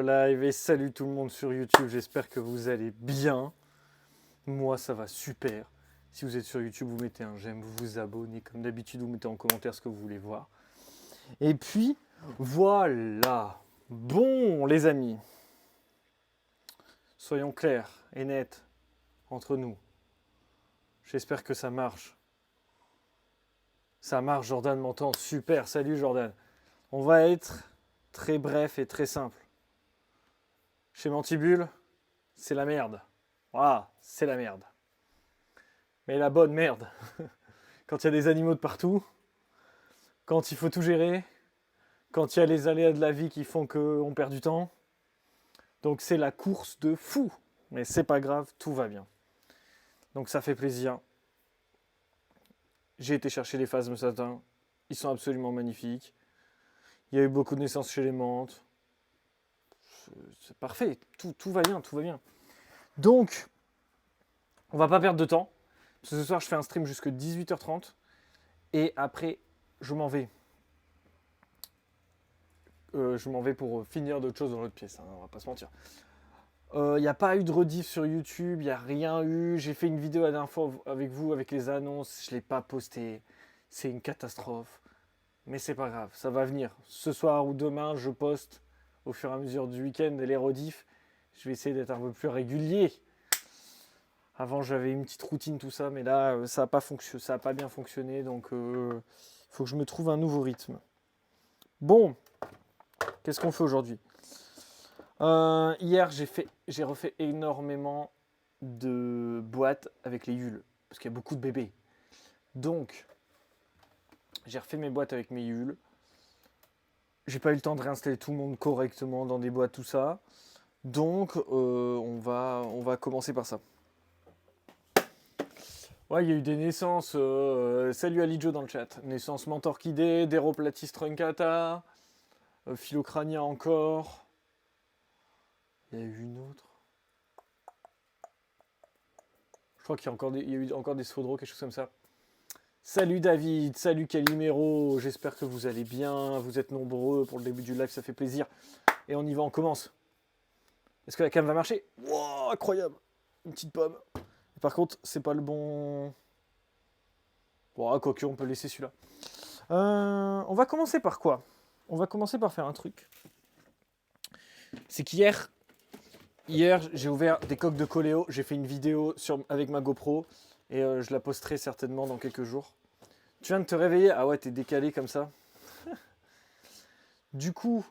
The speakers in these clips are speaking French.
live et salut tout le monde sur YouTube, j'espère que vous allez bien. Moi ça va super. Si vous êtes sur YouTube, vous mettez un j'aime, vous vous abonnez. Comme d'habitude, vous mettez en commentaire ce que vous voulez voir. Et puis, voilà. Bon les amis, soyons clairs et nets entre nous. J'espère que ça marche. Ça marche, Jordan m'entend. Super, salut Jordan. On va être très bref et très simple. Chez Mantibule, c'est la merde. Voilà, c'est la merde. Mais la bonne merde. Quand il y a des animaux de partout, quand il faut tout gérer, quand il y a les aléas de la vie qui font qu'on perd du temps. Donc c'est la course de fou. Mais c'est pas grave, tout va bien. Donc ça fait plaisir. J'ai été chercher les phasmes ce matin. Ils sont absolument magnifiques. Il y a eu beaucoup de naissances chez les menthes. C'est parfait, tout va bien, tout va bien. Donc, on va pas perdre de temps. Parce que ce soir, je fais un stream jusqu'à 18h30. Et après, je m'en vais. Je m'en vais pour finir d'autres choses dans l'autre pièce. Hein, on va pas se mentir. Il n'y a pas eu de rediff sur YouTube. Il n'y a rien eu. J'ai fait une vidéo la dernière fois avec vous, avec les annonces. Je ne l'ai pas posté. C'est une catastrophe. Mais c'est pas grave. Ça va venir. Ce soir ou demain, je poste au fur et à mesure du week-end et les rediffs. Je vais essayer d'être un peu plus régulier. Avant, j'avais une petite routine, tout ça, mais là, ça n'a pas bien fonctionné, donc il faut que je me trouve un nouveau rythme. Bon, qu'est-ce qu'on fait aujourd'hui ? Hier, j'ai refait énormément de boîtes avec les Yules, parce qu'il y a beaucoup de bébés. Donc, j'ai refait mes boîtes avec mes Yules. J'ai pas eu le temps de réinstaller tout le monde correctement dans des boîtes, tout ça. Donc, on va commencer par ça. Ouais, il y a eu des naissances. Salut Alijo dans le chat. Naissance Mentorchidée, Deroplatis truncata, Philocrania encore. Il y a eu une autre. Je crois qu'il y a eu encore des Sfodro, quelque chose comme ça. Salut David, salut Calimero. J'espère que vous allez bien. Vous êtes nombreux pour le début du live, ça fait plaisir. Et on y va, on commence. Est-ce que la cam va marcher ? Wow, incroyable. Une petite pomme. Par contre, c'est pas le bon... Bon, quoique, on peut laisser celui-là. On va commencer par quoi ? On va commencer par faire un truc. C'est qu'hier, j'ai ouvert des coques de coléo. J'ai fait une vidéo avec ma GoPro. Et je la posterai certainement dans quelques jours. Tu viens de te réveiller ? Ah ouais, t'es décalé comme ça. Du coup,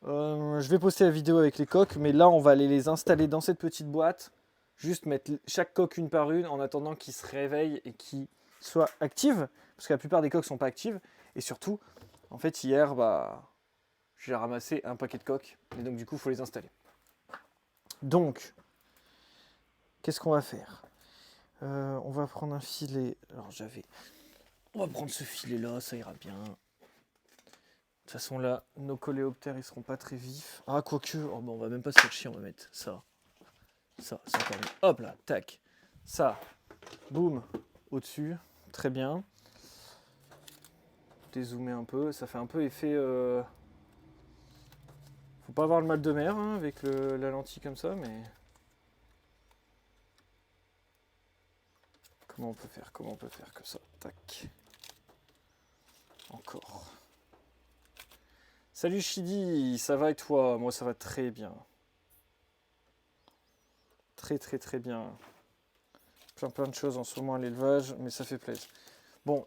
je vais poster la vidéo avec les coques. Mais là, on va aller les installer dans cette petite boîte. Juste mettre chaque coque une par une en attendant qu'ils se réveillent et qu'ils soient actives. Parce que la plupart des coques ne sont pas actives. Et surtout, en fait, hier, j'ai ramassé un paquet de coques. Et donc, du coup, il faut les installer. Donc, qu'est-ce qu'on va faire ? On va prendre un filet. Alors, on va prendre ce filet-là, ça ira bien. De toute façon, là, nos coléoptères, ils seront pas très vifs. Ah, quoique, on va même pas se faire chier, on va mettre ça. Ça, c'est encore mieux. Hop là, tac. Ça, boum, au-dessus. Très bien. Dézoomer un peu. Ça fait un peu effet... Faut pas avoir le mal de mer hein, avec la lentille comme ça, mais... Comment on peut faire que ça ? Tac. Encore. Salut Chidi, ça va et toi ? Moi, ça va très bien. Très très très bien. Plein de choses en ce moment à l'élevage, mais ça fait plaisir. Bon,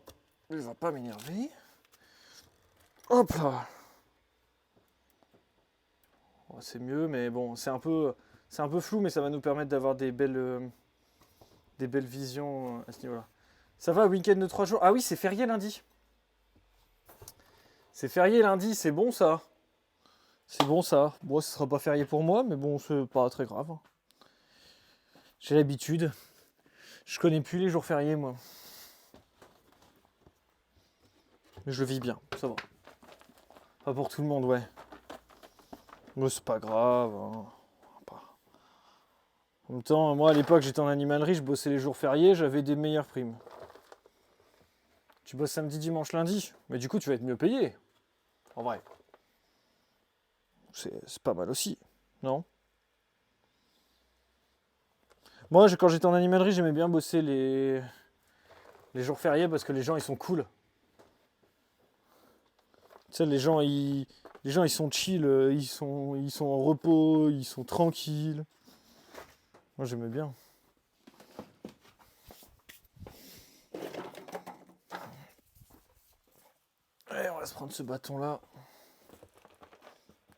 il va pas m'énerver. Hop là. Oh, c'est mieux, mais bon, c'est un peu flou, mais ça va nous permettre d'avoir des belles visions à ce niveau-là. Ça va, week-end de 3 jours. Ah oui, c'est férié lundi. C'est férié lundi, c'est bon ça. C'est bon ça. Bon, ce sera pas férié pour moi, mais bon, c'est pas très grave. J'ai l'habitude. Je connais plus les jours fériés, moi. Mais je le vis bien, ça va. Pas pour tout le monde, ouais. Mais c'est pas grave. Hein. En même temps, moi à l'époque, j'étais en animalerie, je bossais les jours fériés, j'avais des meilleures primes. Tu bosses samedi, dimanche, lundi, mais du coup, tu vas être mieux payé. En vrai. C'est pas mal aussi. Non. Moi, quand j'étais en animalerie, j'aimais bien bosser les jours fériés parce que les gens, ils sont cool. Tu sais, les gens, ils sont chill, ils sont en repos, ils sont tranquilles. Moi, j'aimais bien. Allez, on va se prendre ce bâton-là,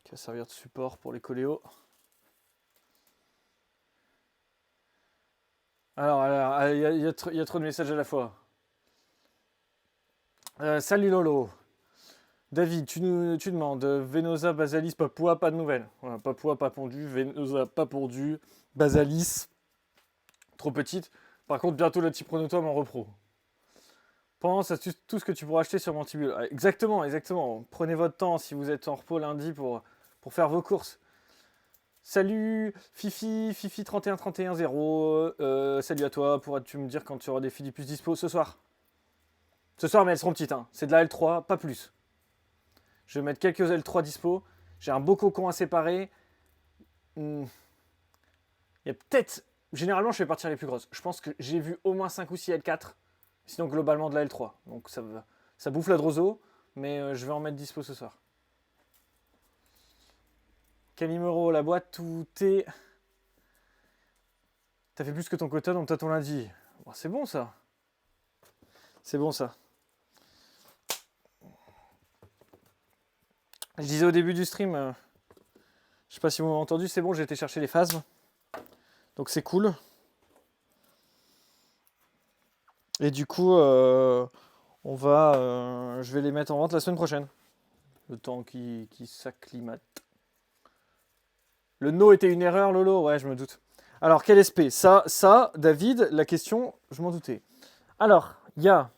qui va servir de support pour les coléos. Alors, il y a trop de messages à la fois. Salut Lolo. David, tu demandes Venosa, Basalis, Papua, pas de nouvelles. Voilà, Papua, pas pondu, Venosa, pas pondu, Basalis, trop petite. Par contre, bientôt le Typronotum en repro. Pense à tout ce que tu pourras acheter sur Mantibule. Ah, exactement, exactement. Prenez votre temps si vous êtes en repos lundi pour faire vos courses. Salut Fifi 31310. Salut à toi. Pourras-tu me dire quand tu auras des Philippus dispo ce soir? Ce soir, mais elles seront petites. Hein. C'est de la L3, pas plus. Je vais mettre quelques L3 dispo. J'ai un beau cocon à séparer. Il y a peut-être... Généralement, je fais partir les plus grosses. Je pense que j'ai vu au moins 5 ou 6 L4. Sinon, globalement, de la L3. Donc, ça bouffe la droso. Mais je vais en mettre dispo ce soir. Calimero, la boîte, tout est... T'as fait plus que ton quota, donc t'as ton lundi. Bon, c'est bon, ça. C'est bon, ça. Je disais au début du stream... je sais pas si vous m'avez entendu, c'est bon, j'ai été chercher les phases. Donc, c'est cool. Et du coup, je vais les mettre en vente la semaine prochaine. Le temps qui s'acclimate. Le no était une erreur, Lolo? Ouais, je me doute. Alors, quel SP? Ça, David, la question, je m'en doutais. Alors, il y a,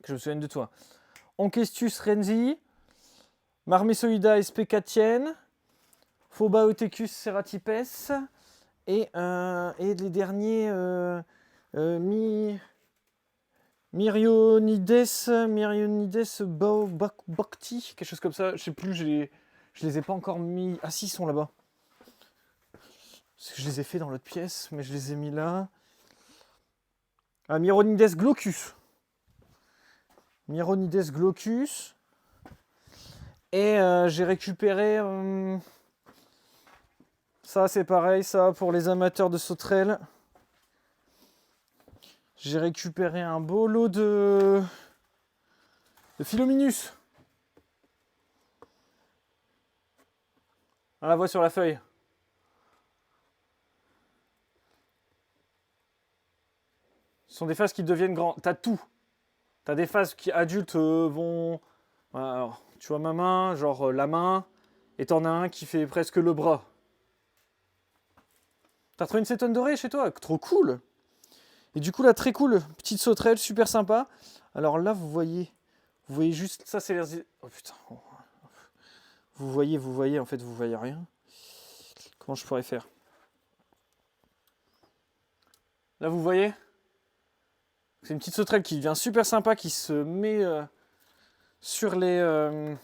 que je me souvienne de toi, Onkestus Renzi, Marmesoida SP Katienne, Phobaothecus Ceratipes, et les derniers, Myrionides Bhakti, quelque chose comme ça. Je sais plus, je les ai pas encore mis. Ah si, ils sont là-bas. Parce que je les ai fait dans l'autre pièce, mais je les ai mis là. Ah, Myronides Glaucus. Myronides Glaucus. Et j'ai récupéré... ça, c'est pareil, ça, pour les amateurs de sauterelles. J'ai récupéré un beau lot de Philominus. On la voit sur la feuille. Ce sont des phases qui deviennent grands. T'as tout. T'as des phases qui adultes vont... Alors, tu vois ma main, genre la main, et t'en as un qui fait presque le bras. T'as retrouvé une cétone dorée chez toi? Trop cool. Et du coup là, très cool, petite sauterelle, super sympa. Alors là, vous voyez juste... Ça, c'est les... Oh putain. Vous voyez, en fait, vous voyez rien. Comment je pourrais faire? Là, vous voyez? C'est une petite sauterelle qui devient super sympa, qui se met sur les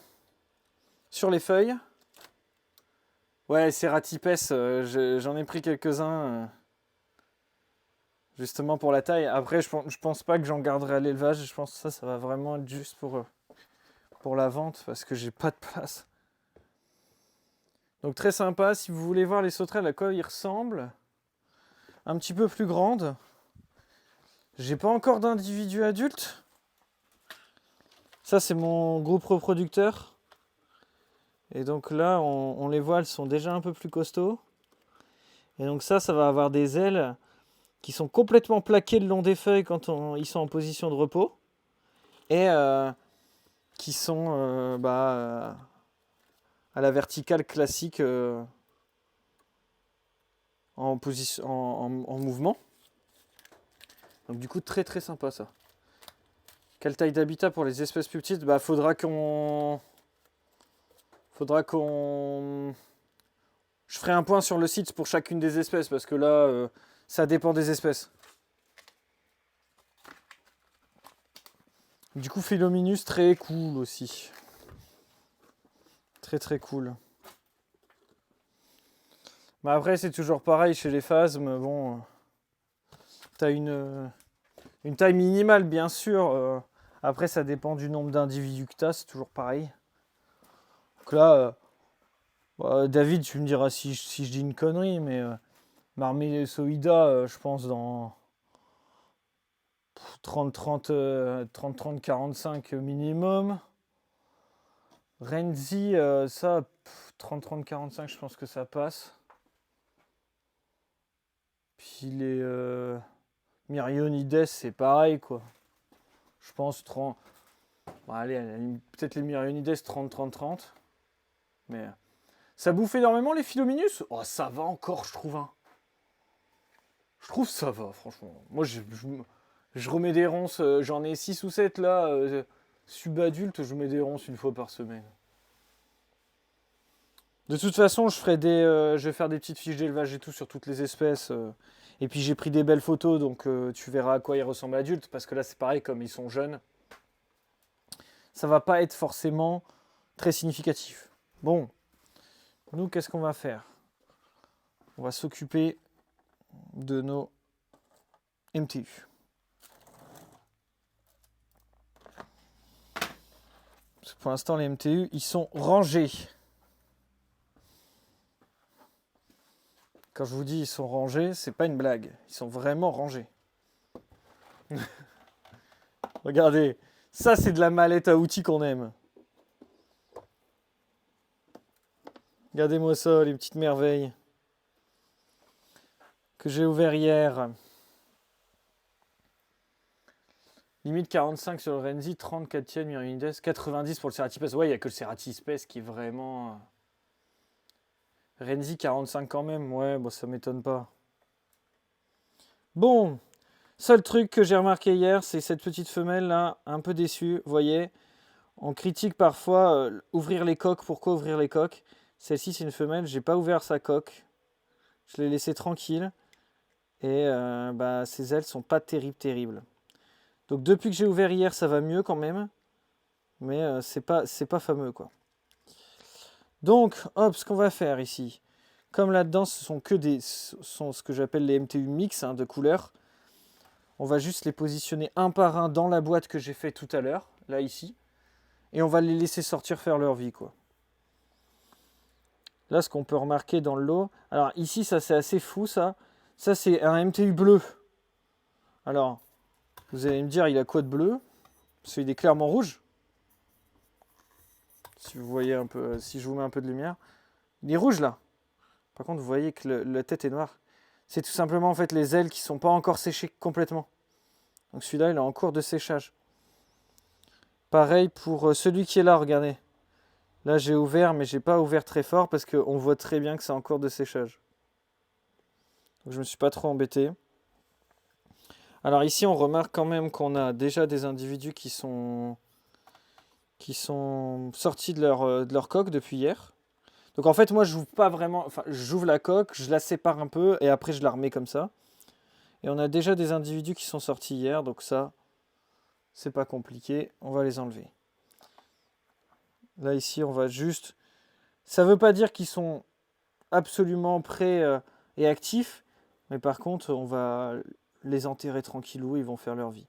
feuilles. Ouais, Ceratipes, j'en ai pris quelques-uns justement pour la taille. Après, je pense pas que j'en garderai à l'élevage. Je pense que ça va vraiment être juste pour la vente parce que j'ai pas de place. Donc très sympa. Si vous voulez voir les sauterelles à quoi ils ressemblent, un petit peu plus grandes. J'ai pas encore d'individu adulte. Ça, c'est mon groupe reproducteur. Et donc là, on les voit, elles sont déjà un peu plus costauds. Et donc ça va avoir des ailes qui sont complètement plaquées le long des feuilles quand ils sont en position de repos. Et qui sont à la verticale classique en mouvement. Donc du coup, très très sympa ça. Quelle taille d'habitat pour les espèces plus petites? Bah, faudra qu'on... Je ferai un point sur le site pour chacune des espèces, parce que là, ça dépend des espèces. Du coup, Philominus, très cool aussi. Très très cool. Mais après, c'est toujours pareil chez les phasmes. Bon, t'as une taille minimale, bien sûr. Après, ça dépend du nombre d'individus que t'as. C'est toujours pareil. Donc là, David, tu me diras si je dis une connerie, mais Marmé je pense dans 30, 45 minimum. Renzi, ça, 30, 45, je pense que ça passe. Puis les Myrionides, c'est pareil, quoi. Je pense 30. Bon, allez, peut-être les Myrionides 30. Mais ça bouffe énormément les Philominus. Oh, ça va encore, je trouve. Hein. Je trouve ça va, franchement. Moi, je remets des ronces. J'en ai 6 ou 7 là. Subadulte, je mets des ronces une fois par semaine. De toute façon, je vais faire des petites fiches d'élevage et tout sur toutes les espèces. Et puis j'ai pris des belles photos, donc tu verras à quoi ils ressemblent adultes. Parce que là, c'est pareil, comme ils sont jeunes, ça va pas être forcément très significatif. Bon, nous, qu'est-ce qu'on va faire? On va s'occuper de nos MTU. Parce que pour l'instant, les MTU, ils sont rangés. Quand je vous dis ils sont rangés, c'est pas une blague. Ils sont vraiment rangés. Regardez, ça c'est de la mallette à outils qu'on aime. Regardez-moi ça, les petites merveilles que j'ai ouvert hier. Limite 45 sur le Renzi, 34e Myrionides, 90 pour le Ceratipes. Ouais, il n'y a que le Ceratipes qui est vraiment... Renzi 45 quand même, ouais, bon, ça m'étonne pas. Bon, seul truc que j'ai remarqué hier, c'est cette petite femelle là, un peu déçue, vous voyez. On critique parfois ouvrir les coques, pourquoi ouvrir les coques? Celle-ci c'est une femelle, j'ai pas ouvert sa coque. Je l'ai laissée tranquille. Et ses ailes sont pas terribles. Donc depuis que j'ai ouvert hier, ça va mieux quand même. Mais c'est pas fameux quoi. Donc, hop, ce qu'on va faire ici. Comme là-dedans, ce sont ce que j'appelle les MTU mix de couleurs. On va juste les positionner un par un dans la boîte que j'ai fait tout à l'heure, là ici. Et on va les laisser sortir faire leur vie quoi. Là, ce qu'on peut remarquer dans le lot. Alors ici, ça c'est assez fou ça. Ça c'est un MTU bleu. Alors, vous allez me dire, il a quoi de bleu? Parce qu'il est clairement rouge. Si vous voyez un peu, si je vous mets un peu de lumière. Il est rouge là. Par contre, vous voyez que la tête est noire. C'est tout simplement en fait les ailes qui ne sont pas encore séchées complètement. Donc celui-là, il est en cours de séchage. Pareil pour celui qui est là, regardez. Là, j'ai ouvert, mais j'ai pas ouvert très fort parce qu'on voit très bien que c'est en cours de séchage. Donc je me suis pas trop embêté. Alors ici, on remarque quand même qu'on a déjà des individus qui sont sortis de leur coque depuis hier. Donc en fait, moi, je n'ouvre pas vraiment... Enfin, j'ouvre la coque, je la sépare un peu et après, je la remets comme ça. Et on a déjà des individus qui sont sortis hier, donc ça, c'est pas compliqué. On va les enlever. Là, ici, on va juste... Ça ne veut pas dire qu'ils sont absolument prêts et actifs, mais par contre, on va les enterrer tranquillou, ils vont faire leur vie.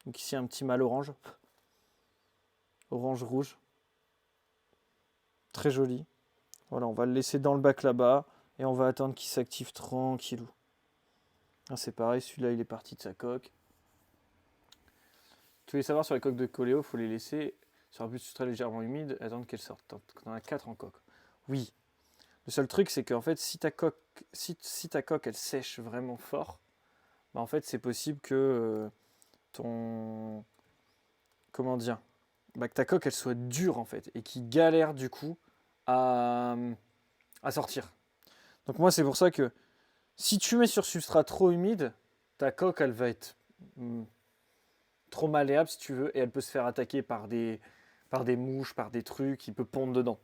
Donc ici, un petit mâle orange. Orange-rouge. Très joli. Voilà, on va le laisser dans le bac là-bas et on va attendre qu'il s'active tranquillou. Ah, c'est pareil, celui-là, il est parti de sa coque. Tu voulais savoir sur les coques de coléo, il faut les laisser sur un but très légèrement humide, attendre qu'elles sortent. On en a 4 en coque. Oui. Le seul truc, c'est qu'en fait, si ta coque, elle sèche vraiment fort, bah en fait, c'est possible que ton... Comment dire? Bah, que ta coque, elle soit dure, en fait, et qui galère, du coup, à sortir. Donc moi, c'est pour ça que si tu mets sur substrat trop humide, ta coque, elle va être trop malléable, si tu veux, et elle peut se faire attaquer par des mouches, par des trucs, il peut pondre dedans.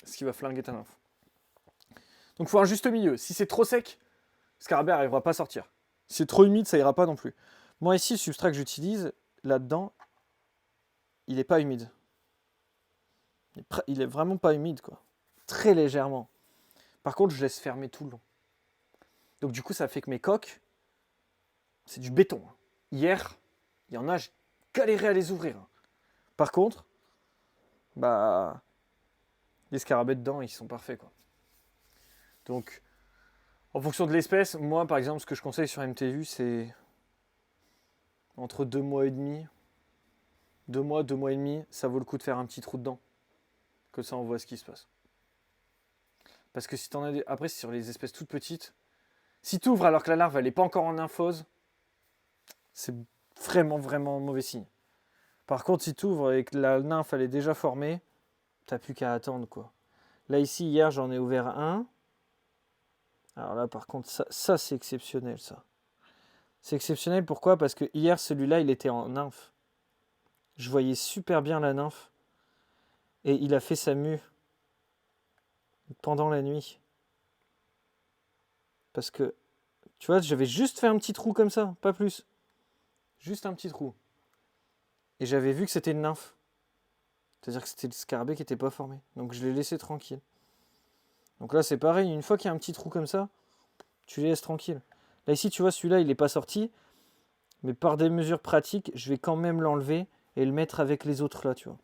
Ce qui va flinguer ta nymphe. Donc il faut un juste milieu. Si c'est trop sec, le scarabée n'arrivera pas à sortir. Si c'est trop humide, ça ira pas non plus. Moi ici, le substrat que j'utilise, là-dedans, il n'est pas humide. Il est vraiment pas humide, quoi. Très légèrement. Par contre, je laisse fermer tout le long. Donc du coup, ça fait que mes coques, c'est du béton. Hier, il y en a, j'ai galéré à les ouvrir. Par contre, bah, les scarabées dedans, ils sont parfaits, quoi. Donc, en fonction de l'espèce, moi, par exemple, ce que je conseille sur MTU, c'est entre 2 mois et demi. 2 mois, 2 mois et demi, ça vaut le coup de faire un petit trou dedans. Comme ça, on voit ce qui se passe. Parce que si t'en as des... Après, c'est sur les espèces toutes petites. Si tu ouvres alors que la larve, elle n'est pas encore en nymphose, c'est vraiment, vraiment mauvais signe. Par contre, si tu ouvres et que la nymphe, elle est déjà formée, t'as plus qu'à attendre, quoi. Là, ici, hier, j'en ai ouvert un. Alors là, par contre, ça c'est exceptionnel, ça. C'est exceptionnel, pourquoi? Parce que hier, celui-là, il était en nymphe. Je voyais super bien la nymphe. Et il a fait sa mue pendant la nuit. Parce que, tu vois, j'avais juste fait un petit trou comme ça, pas plus. Juste un petit trou. Et j'avais vu que c'était une nymphe. C'est-à-dire que c'était le scarabée qui n'était pas formé. Donc je l'ai laissé tranquille. Donc là, c'est pareil. Une fois qu'il y a un petit trou comme ça, tu les laisses tranquilles. Là, ici, tu vois, celui-là, il n'est pas sorti. Mais par des mesures pratiques, je vais quand même l'enlever et le mettre avec les autres là, tu vois.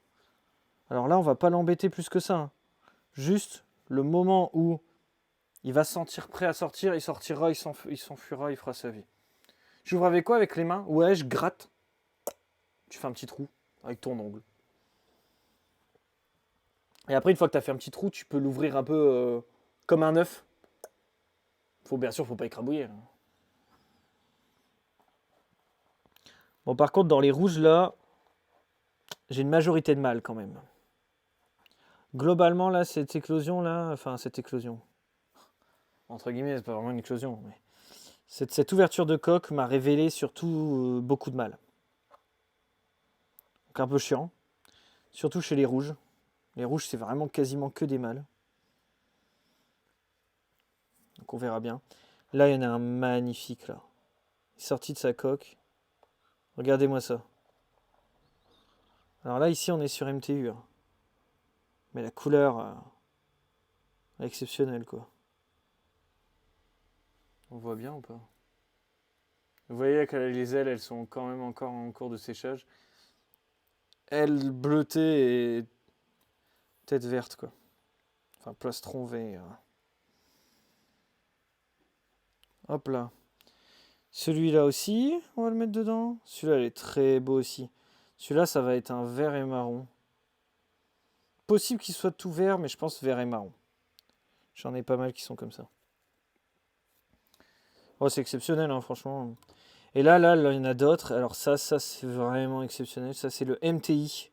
Alors là, on va pas l'embêter plus que ça. Juste le moment où il va se sentir prêt à sortir, il sortira, il s'enfuira, il fera sa vie. J'ouvre avec quoi? Avec les mains? Ouais, je gratte. Tu fais un petit trou avec ton ongle. Et après, une fois que tu as fait un petit trou, tu peux l'ouvrir un peu comme un œuf. Bien sûr, faut pas écrabouiller. Bon, par contre, dans les rouges, là, j'ai une majorité de mâles quand même. Globalement, là, cette éclosion, entre guillemets, c'est pas vraiment une éclosion, mais cette ouverture de coque m'a révélé surtout beaucoup de mâles. Donc un peu chiant. Surtout chez les rouges. Les rouges, c'est vraiment quasiment que des mâles. Donc on verra bien. Là, il y en a un magnifique, là. Il est sorti de sa coque. Regardez-moi ça. Alors là, ici, on est sur MTU. Hein. Mais la couleur, exceptionnelle, quoi. On voit bien ou pas? Vous voyez que les ailes, elles sont quand même encore en cours de séchage. Ailes bleutées et tête verte, quoi. Enfin, plastron vert. Hop là. Celui-là aussi, on va le mettre dedans. Celui-là, il est très beau aussi. Celui-là, ça va être un vert et marron. Possible qu'il soit tout vert, mais je pense vert et marron. J'en ai pas mal qui sont comme ça. Oh, c'est exceptionnel, hein, franchement. Et là, il y en a d'autres. Alors ça c'est vraiment exceptionnel. Ça, c'est le MTI.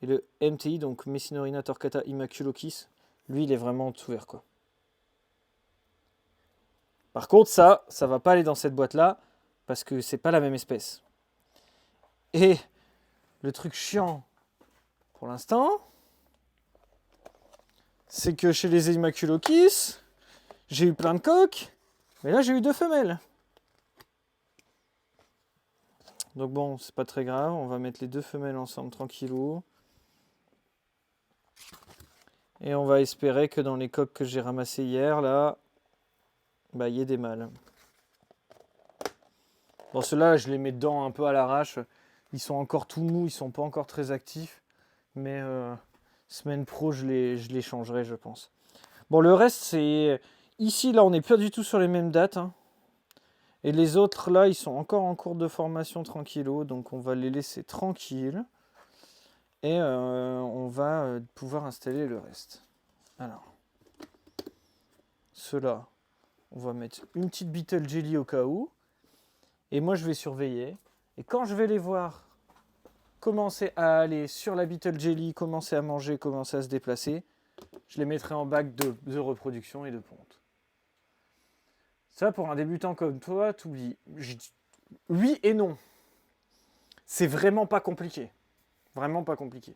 Et le MTI, donc Messinorina torquata immaculoquis, lui, il est tout vert, quoi. Par contre, ça va pas aller dans cette boîte-là, parce que c'est pas la même espèce. Et le truc chiant, pour l'instant, c'est que chez les immaculoquis, j'ai eu plein de coques, mais là, j'ai eu 2 femelles. Donc bon, c'est pas très grave, on va mettre les 2 femelles ensemble tranquillou. Et on va espérer que dans les coques que j'ai ramassées hier, là, il y ait des mâles. Bon, ceux-là, je les mets dedans un peu à l'arrache. Ils sont encore tout mous, ils sont pas encore très actifs. Mais semaine pro, je les changerai, je pense. Bon, le reste, c'est... Ici, là, on n'est pas du tout sur les mêmes dates. Hein. Et les autres, là, ils sont encore en cours de formation tranquillo. Donc, on va les laisser tranquilles. Et on va pouvoir installer le reste. Alors, ceux-là, on va mettre une petite Beetle Jelly au cas où. Et moi, je vais surveiller. Et quand je vais les voir commencer à aller sur la Beetle Jelly, commencer à manger, commencer à se déplacer, je les mettrai en bac de reproduction et de ponte. Ça, pour un débutant comme toi, t'oublies. Oui et non. C'est vraiment pas compliqué. Vraiment pas compliqué.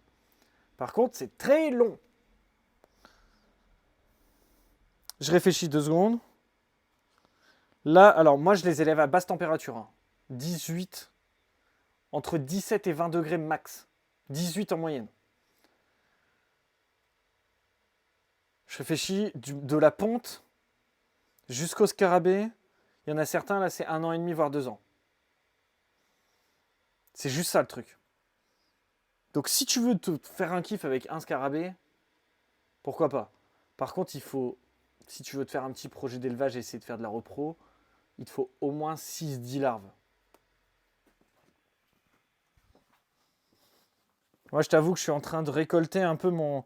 Par contre, c'est très long. Je réfléchis 2 secondes. Là, alors moi, je les élève à basse température. Hein. 18, entre 17 et 20 degrés max. 18 en moyenne. Je réfléchis de la ponte jusqu'au scarabée. Il y en a certains, là, c'est 1 an et demi, voire 2 ans. C'est juste ça le truc. Donc si tu veux te faire un kiff avec un scarabée, pourquoi pas. Par contre, si tu veux te faire un petit projet d'élevage et essayer de faire de la repro, il te faut au moins 6-10 larves. Moi, je t'avoue que je suis en train de récolter un peu mon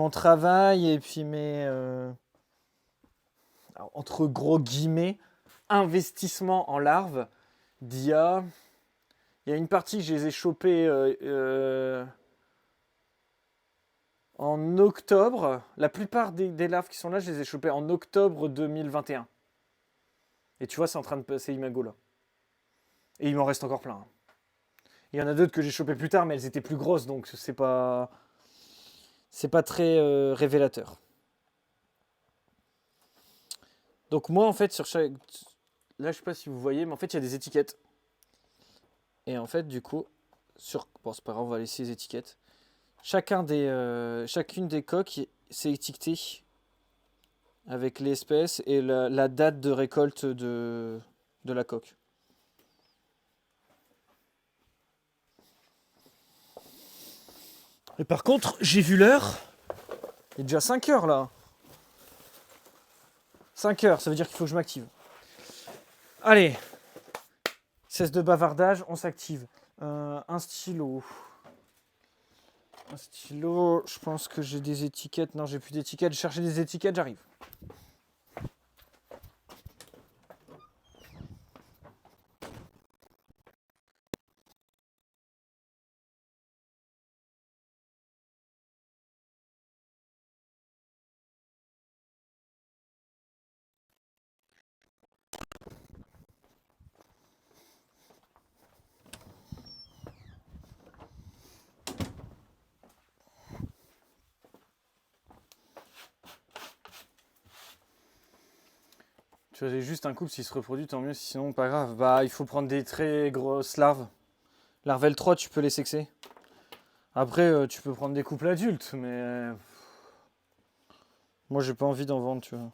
travail et puis entre gros guillemets, investissement en larves d'IA. Il y a une partie que je les ai chopées en octobre. La plupart des larves qui sont là, je les ai chopées en octobre 2021. Et tu vois, c'est en train de passer Imago là. Et il m'en reste encore plein. Il y en a d'autres que j'ai chopées plus tard, mais elles étaient plus grosses, donc c'est pas très révélateur. Donc moi, en fait, sur chaque... Là, je sais pas si vous voyez, mais en fait, il y a des étiquettes. Et en fait, du coup, bon, c'est pas grave, on va laisser les étiquettes. Chacune des coques, c'est étiqueté avec l'espèce et la date de récolte de la coque. Et par contre, j'ai vu l'heure. Il est déjà 5 heures là. 5 heures, ça veut dire qu'il faut que je m'active. Allez. Cesse de bavardage, on s'active. Un stylo. Un stylo, je pense que j'ai des étiquettes. Non, j'ai plus d'étiquettes. Je cherchais des étiquettes, j'arrive. Tu vois, j'ai juste un couple, s'il se reproduit, tant mieux, sinon pas grave. Bah, il faut prendre des très grosses larves. Larvel 3, tu peux les sexer. Après, tu peux prendre des couples adultes, mais... Moi, j'ai pas envie d'en vendre, tu vois.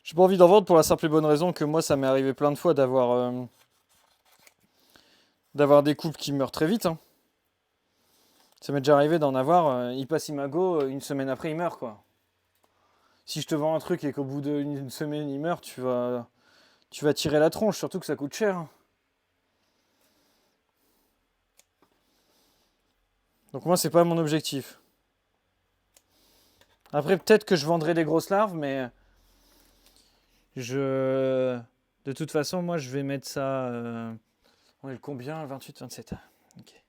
J'ai pas envie d'en vendre pour la simple et bonne raison que moi, ça m'est arrivé plein de fois d'avoir des couples qui meurent très vite. Hein. Ça m'est déjà arrivé d'en avoir, il passe Imago, une semaine après, il meurt, quoi. Si je te vends un truc et qu'au bout d'une semaine, il meurt, tu vas tirer la tronche, surtout que ça coûte cher. Donc moi, c'est pas mon objectif. Après, peut-être que je vendrai des grosses larves, mais de toute façon, moi, je vais mettre ça... On est le combien? 28, 27. Ok.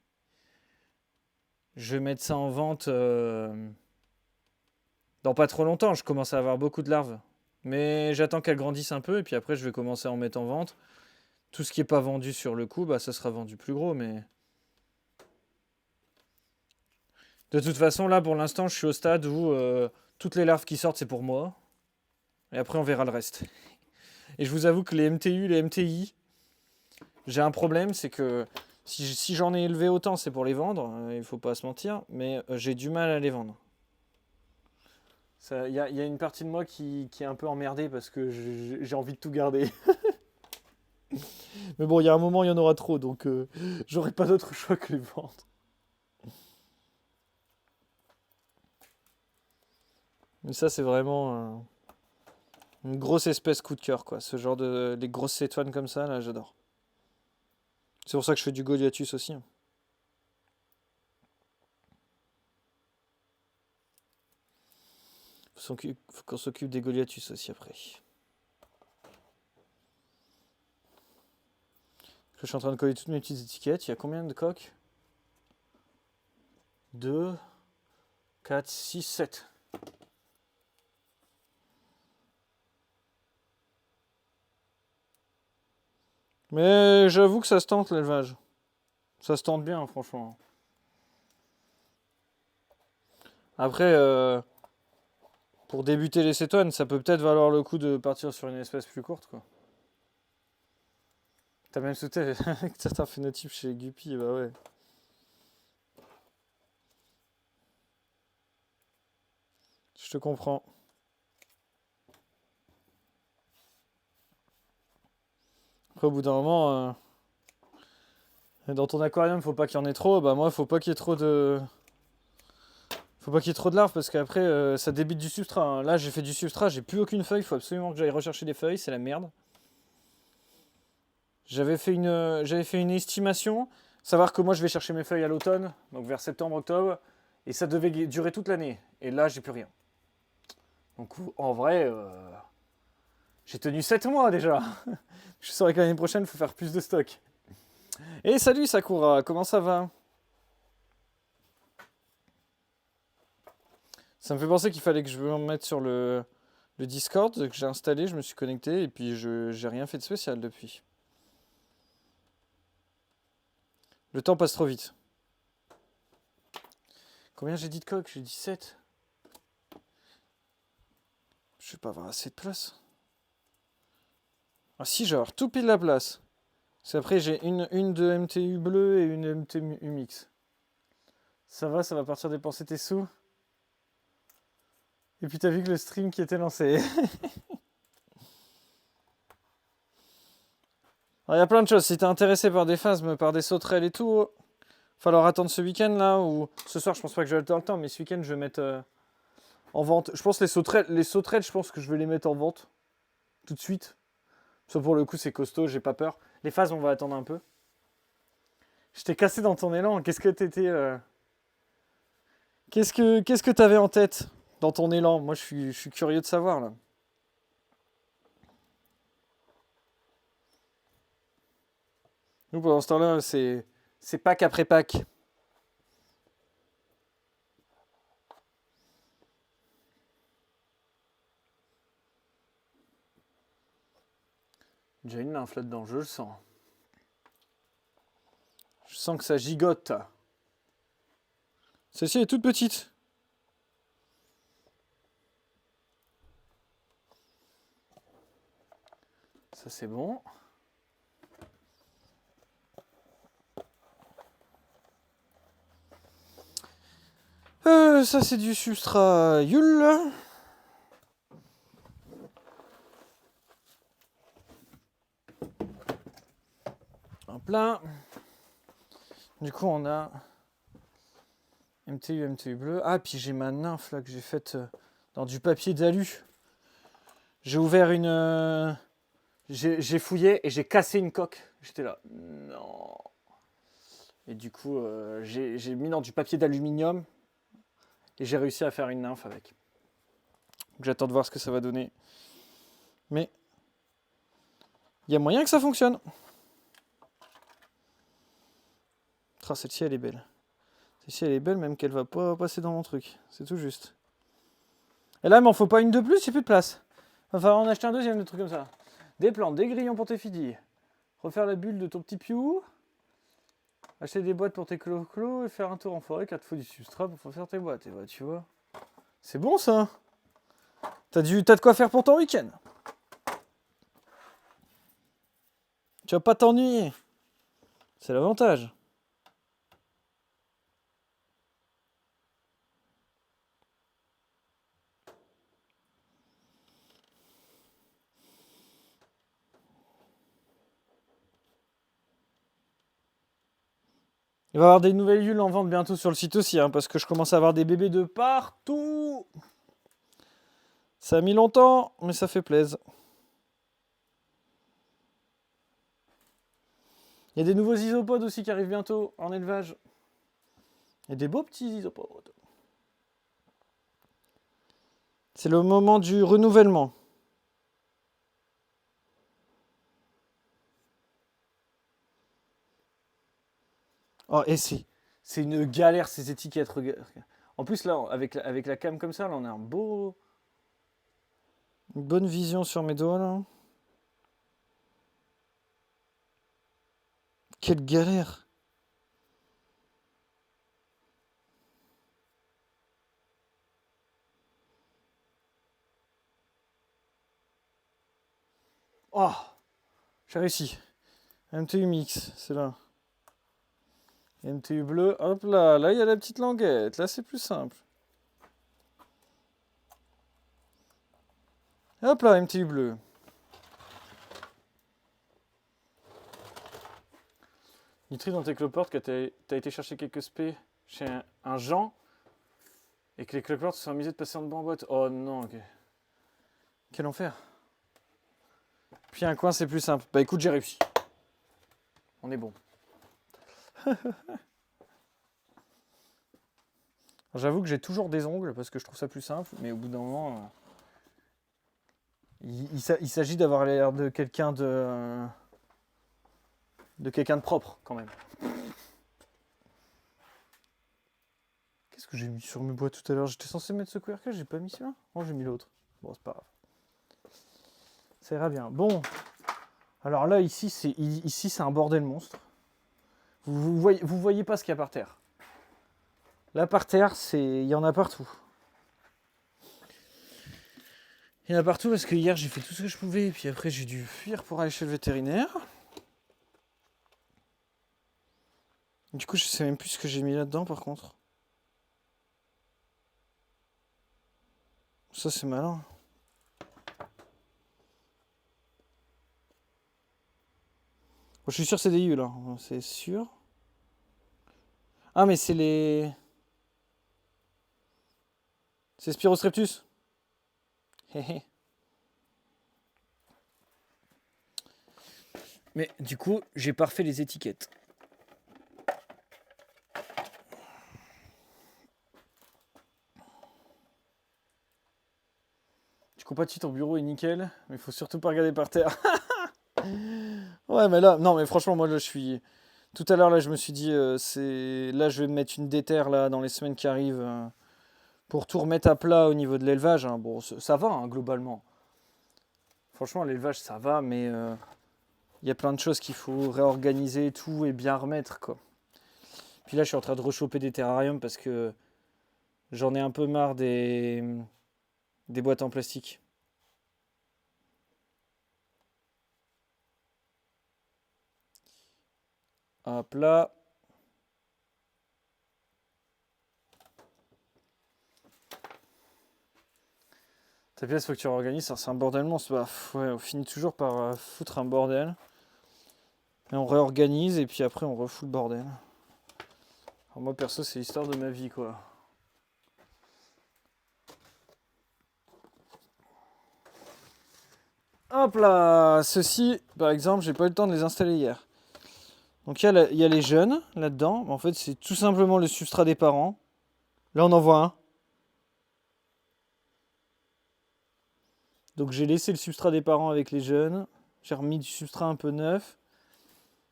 Je vais mettre ça en vente dans pas trop longtemps. Je commence à avoir beaucoup de larves. Mais j'attends qu'elles grandissent un peu et puis après, je vais commencer à en mettre en vente. Tout ce qui n'est pas vendu sur le coup, bah, ça sera vendu plus gros, mais... De toute façon, là, pour l'instant, je suis au stade où toutes les larves qui sortent, c'est pour moi. Et après, on verra le reste. Et je vous avoue que les MTU, les MTI, j'ai un problème, c'est que si j'en ai élevé autant, c'est pour les vendre, il faut pas se mentir, mais j'ai du mal à les vendre. Il y a une partie de moi qui est un peu emmerdée parce que j'ai envie de tout garder. Mais bon, il y a un moment, il y en aura trop, donc j'aurai pas d'autre choix que les vendre. Mais ça, c'est vraiment une grosse espèce coup de cœur, quoi. Ce genre les grosses cétoines comme ça, là, j'adore. C'est pour ça que je fais du Goliathus aussi. Hein. Faut qu'on s'occupe des Goliathus aussi après. Je suis en train de coller toutes mes petites étiquettes. Il y a combien de coques? 2, 4, 6, 7. Mais j'avoue que ça se tente l'élevage. Ça se tente bien, franchement. Après, pour débuter les cétoines, ça peut peut-être valoir le coup de partir sur une espèce plus courte, quoi. T'as même sauté avec certains phénotypes chez Guppy, bah ouais. te comprends. Après, au bout d'un moment, dans ton aquarium, faut pas qu'il y en ait trop. Bah, moi, faut pas qu'il y ait trop de. Faut pas qu'il y ait trop de larves parce qu'après, ça débite du substrat, hein. Là, j'ai fait du substrat, j'ai plus aucune feuille. Faut absolument que j'aille rechercher des feuilles, c'est la merde. J'avais fait une estimation. Savoir que moi, je vais chercher mes feuilles à l'automne, donc vers septembre, octobre. Et ça devait durer toute l'année. Et là, j'ai plus rien. Donc, en vrai, j'ai tenu 7 mois déjà. Je saurais que l'année prochaine, il faut faire plus de stock. Et salut Sakura, comment ça va? Ça me fait penser qu'il fallait que je me mette sur le Discord que j'ai installé, je me suis connecté et puis j'ai rien fait de spécial depuis. Le temps passe trop vite. Combien j'ai dit de coques? J'ai dit 7. Je vais pas avoir assez de place. Ah si, genre tout pile la place. Parce qu'après j'ai une de MTU bleu et une MTU mix. Ça va partir dépenser tes sous. Et puis t'as vu que le stream qui était lancé. Il y a plein de choses. Si t'es intéressé par des phasmes, par des sauterelles et tout, falloir attendre ce week-end là. Ou ce soir, je pense pas que je vais avoir le temps, mais ce week-end, je vais mettre en vente. Je pense les sauterelles, je pense que je vais les mettre en vente tout de suite. Ça pour le coup, c'est costaud, j'ai pas peur. Les phasmes, on va attendre un peu. Je t'ai cassé dans ton élan. Qu'est-ce que t'étais Qu'est-ce que t'avais en tête dans ton élan? Moi, je suis curieux de savoir là. Nous, pendant ce temps-là, c'est Pâques après Pâques. Déjà une nymphe là-dedans, je le sens. Je sens que ça gigote. Celle-ci est toute petite. Ça, c'est bon. Ça, c'est du substrat Yule. En plein. Du coup, on a MTU bleu. Ah, puis j'ai ma nymphe là que j'ai faite dans du papier d'alu. J'ai ouvert une. J'ai fouillé et j'ai cassé une coque. J'étais là. Non. Et du coup, j'ai mis dans du papier d'aluminium et j'ai réussi à faire une nymphe avec. Donc, j'attends de voir ce que ça va donner. Mais il y a moyen que ça fonctionne. Ah, celle-ci, elle est belle. Celle-ci, elle est belle, même qu'elle va pas passer dans mon truc. C'est tout juste. Et là, il m'en faut pas une de plus, j'ai plus de place. Va falloir en acheter un deuxième, des trucs comme ça. Des plantes, des grillons pour tes filles. Refaire la bulle de ton petit piou. Acheter des boîtes pour tes clo-clo et faire un tour en forêt car il te faut du substrat pour faire tes boîtes. Et bah, tu vois. C'est bon ça. T'as de quoi faire pour ton week-end. Tu vas pas t'ennuyer. C'est l'avantage. Il va y avoir des nouvelles Yules en vente bientôt sur le site aussi, hein, parce que je commence à avoir des bébés de partout. Ça a mis longtemps, mais ça fait plaisir. Il y a des nouveaux isopodes aussi qui arrivent bientôt en élevage. Il y a des beaux petits isopodes. C'est le moment du renouvellement. Oh, et c'est une galère ces étiquettes. En plus, là, avec la cam comme ça, là, on a une bonne vision sur mes doigts, là. Quelle galère. Oh, j'ai réussi. MTU mix, c'est là. MTU bleu, hop là, là il y a la petite languette, là c'est plus simple. Hop là, MTU bleu. Nitri dans tes cloportes que t'as été chercher quelques spé chez un Jean et que les cloportes se sont amusés de passer en boîte. Oh non, ok. Quel enfer. Puis un coin, c'est plus simple. Bah écoute, j'ai réussi. On est bon. J'avoue que j'ai toujours des ongles parce que je trouve ça plus simple, mais au bout d'un moment, il s'agit d'avoir l'air de quelqu'un de quelqu'un de propre quand même. Qu'est-ce que j'ai mis sur mes boîtes tout à l'heure? J'étais censé mettre ce QRK, j'ai pas mis celui-là? Non, j'ai mis l'autre. Bon, c'est pas grave. Ça ira bien. Bon, alors là, ici, c'est un bordel monstre. Vous voyez pas ce qu'il y a par terre. Là, par terre, il y en a partout. Il y en a partout parce que hier, j'ai fait tout ce que je pouvais. Et puis après, j'ai dû fuir pour aller chez le vétérinaire. Du coup, je sais même plus ce que j'ai mis là-dedans, par contre. Ça, c'est malin. Bon, je suis sûr que c'est des U, là. C'est sûr. Ah, mais c'est les... C'est Spirostreptus. Héhé. Mais du coup, j'ai pas refait les étiquettes. Tu compatis, ton bureau est nickel, mais il faut surtout pas regarder par terre. Ouais, mais là, non, mais franchement, moi, là, je suis... Tout à l'heure, là, je me suis dit, là, je vais me mettre une déterre, là, dans les semaines qui arrivent, pour tout remettre à plat au niveau de l'élevage. Hein. Bon, ça va, hein, globalement. Franchement, l'élevage, ça va, mais il y a plein de choses qu'il faut réorganiser et tout, et bien remettre, quoi. Puis là, je suis en train de rechoper des terrariums parce que j'en ai un peu marre des boîtes en plastique. Hop là. Ta pièce, faut que tu réorganises. C'est un bordel monstre. Bah, ouais, on finit toujours par foutre un bordel. Et on réorganise et puis après on refout le bordel. Alors moi perso, c'est l'histoire de ma vie, quoi. Hop là. Ceci, par exemple, j'ai pas eu le temps de les installer hier. Donc il y a les jeunes là-dedans. En fait, c'est tout simplement le substrat des parents. Là, on en voit un. Donc j'ai laissé le substrat des parents avec les jeunes. J'ai remis du substrat un peu neuf.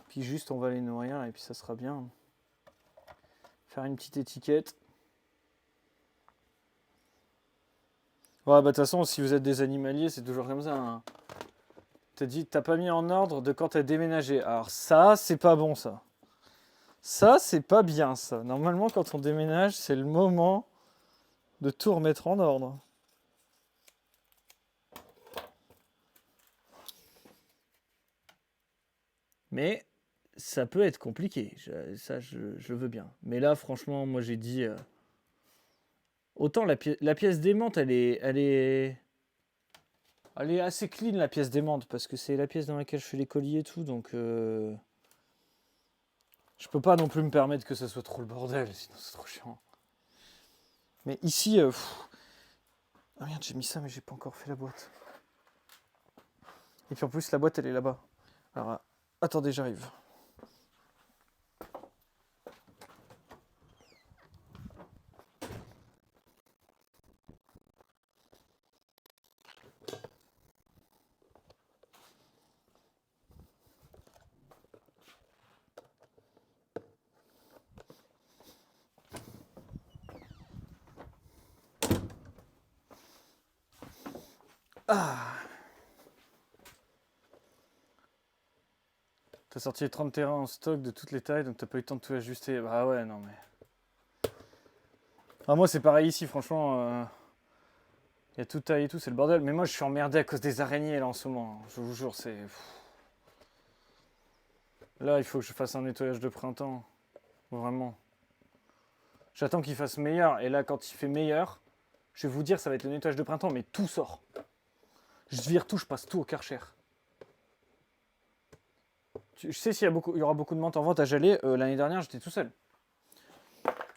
Puis juste, on va les nourrir et puis ça sera bien. Faire une petite étiquette. Ouais, bah de toute façon, si vous êtes des animaliers, c'est toujours comme ça. Hein. T'as pas mis en ordre de quand t'as déménagé. Alors ça, c'est pas bon, ça. Ça, c'est pas bien, ça. Normalement, quand on déménage, c'est le moment de tout remettre en ordre. Mais ça peut être compliqué. Je veux bien. Mais là, franchement, moi, j'ai dit... autant la pièce d'aimante, elle est assez clean, la pièce d'aimante, parce que c'est la pièce dans laquelle je fais les colliers et tout, donc... je peux pas non plus me permettre que ça soit trop le bordel, sinon c'est trop chiant. Mais ici... Ah merde, j'ai mis ça, mais j'ai pas encore fait la boîte. Et puis en plus, la boîte, elle est là-bas. Alors, attendez, j'arrive. Ah. T'as sorti les 30 terrains en stock de toutes les tailles, donc t'as pas eu le temps de tout ajuster. Bah ouais, non mais... Ah, moi c'est pareil ici, franchement. Y a toute taille et tout, c'est le bordel. Mais moi je suis emmerdé à cause des araignées là en ce moment. Je vous jure, c'est... Là, il faut que je fasse un nettoyage de printemps. Vraiment. J'attends qu'il fasse meilleur. Et là, quand il fait meilleur, je vais vous dire, ça va être le nettoyage de printemps, mais tout sort. Je vire tout, je passe tout au Karcher. Je sais s'il y aura beaucoup de menthes en vente à Jalais. L'année dernière, j'étais tout seul.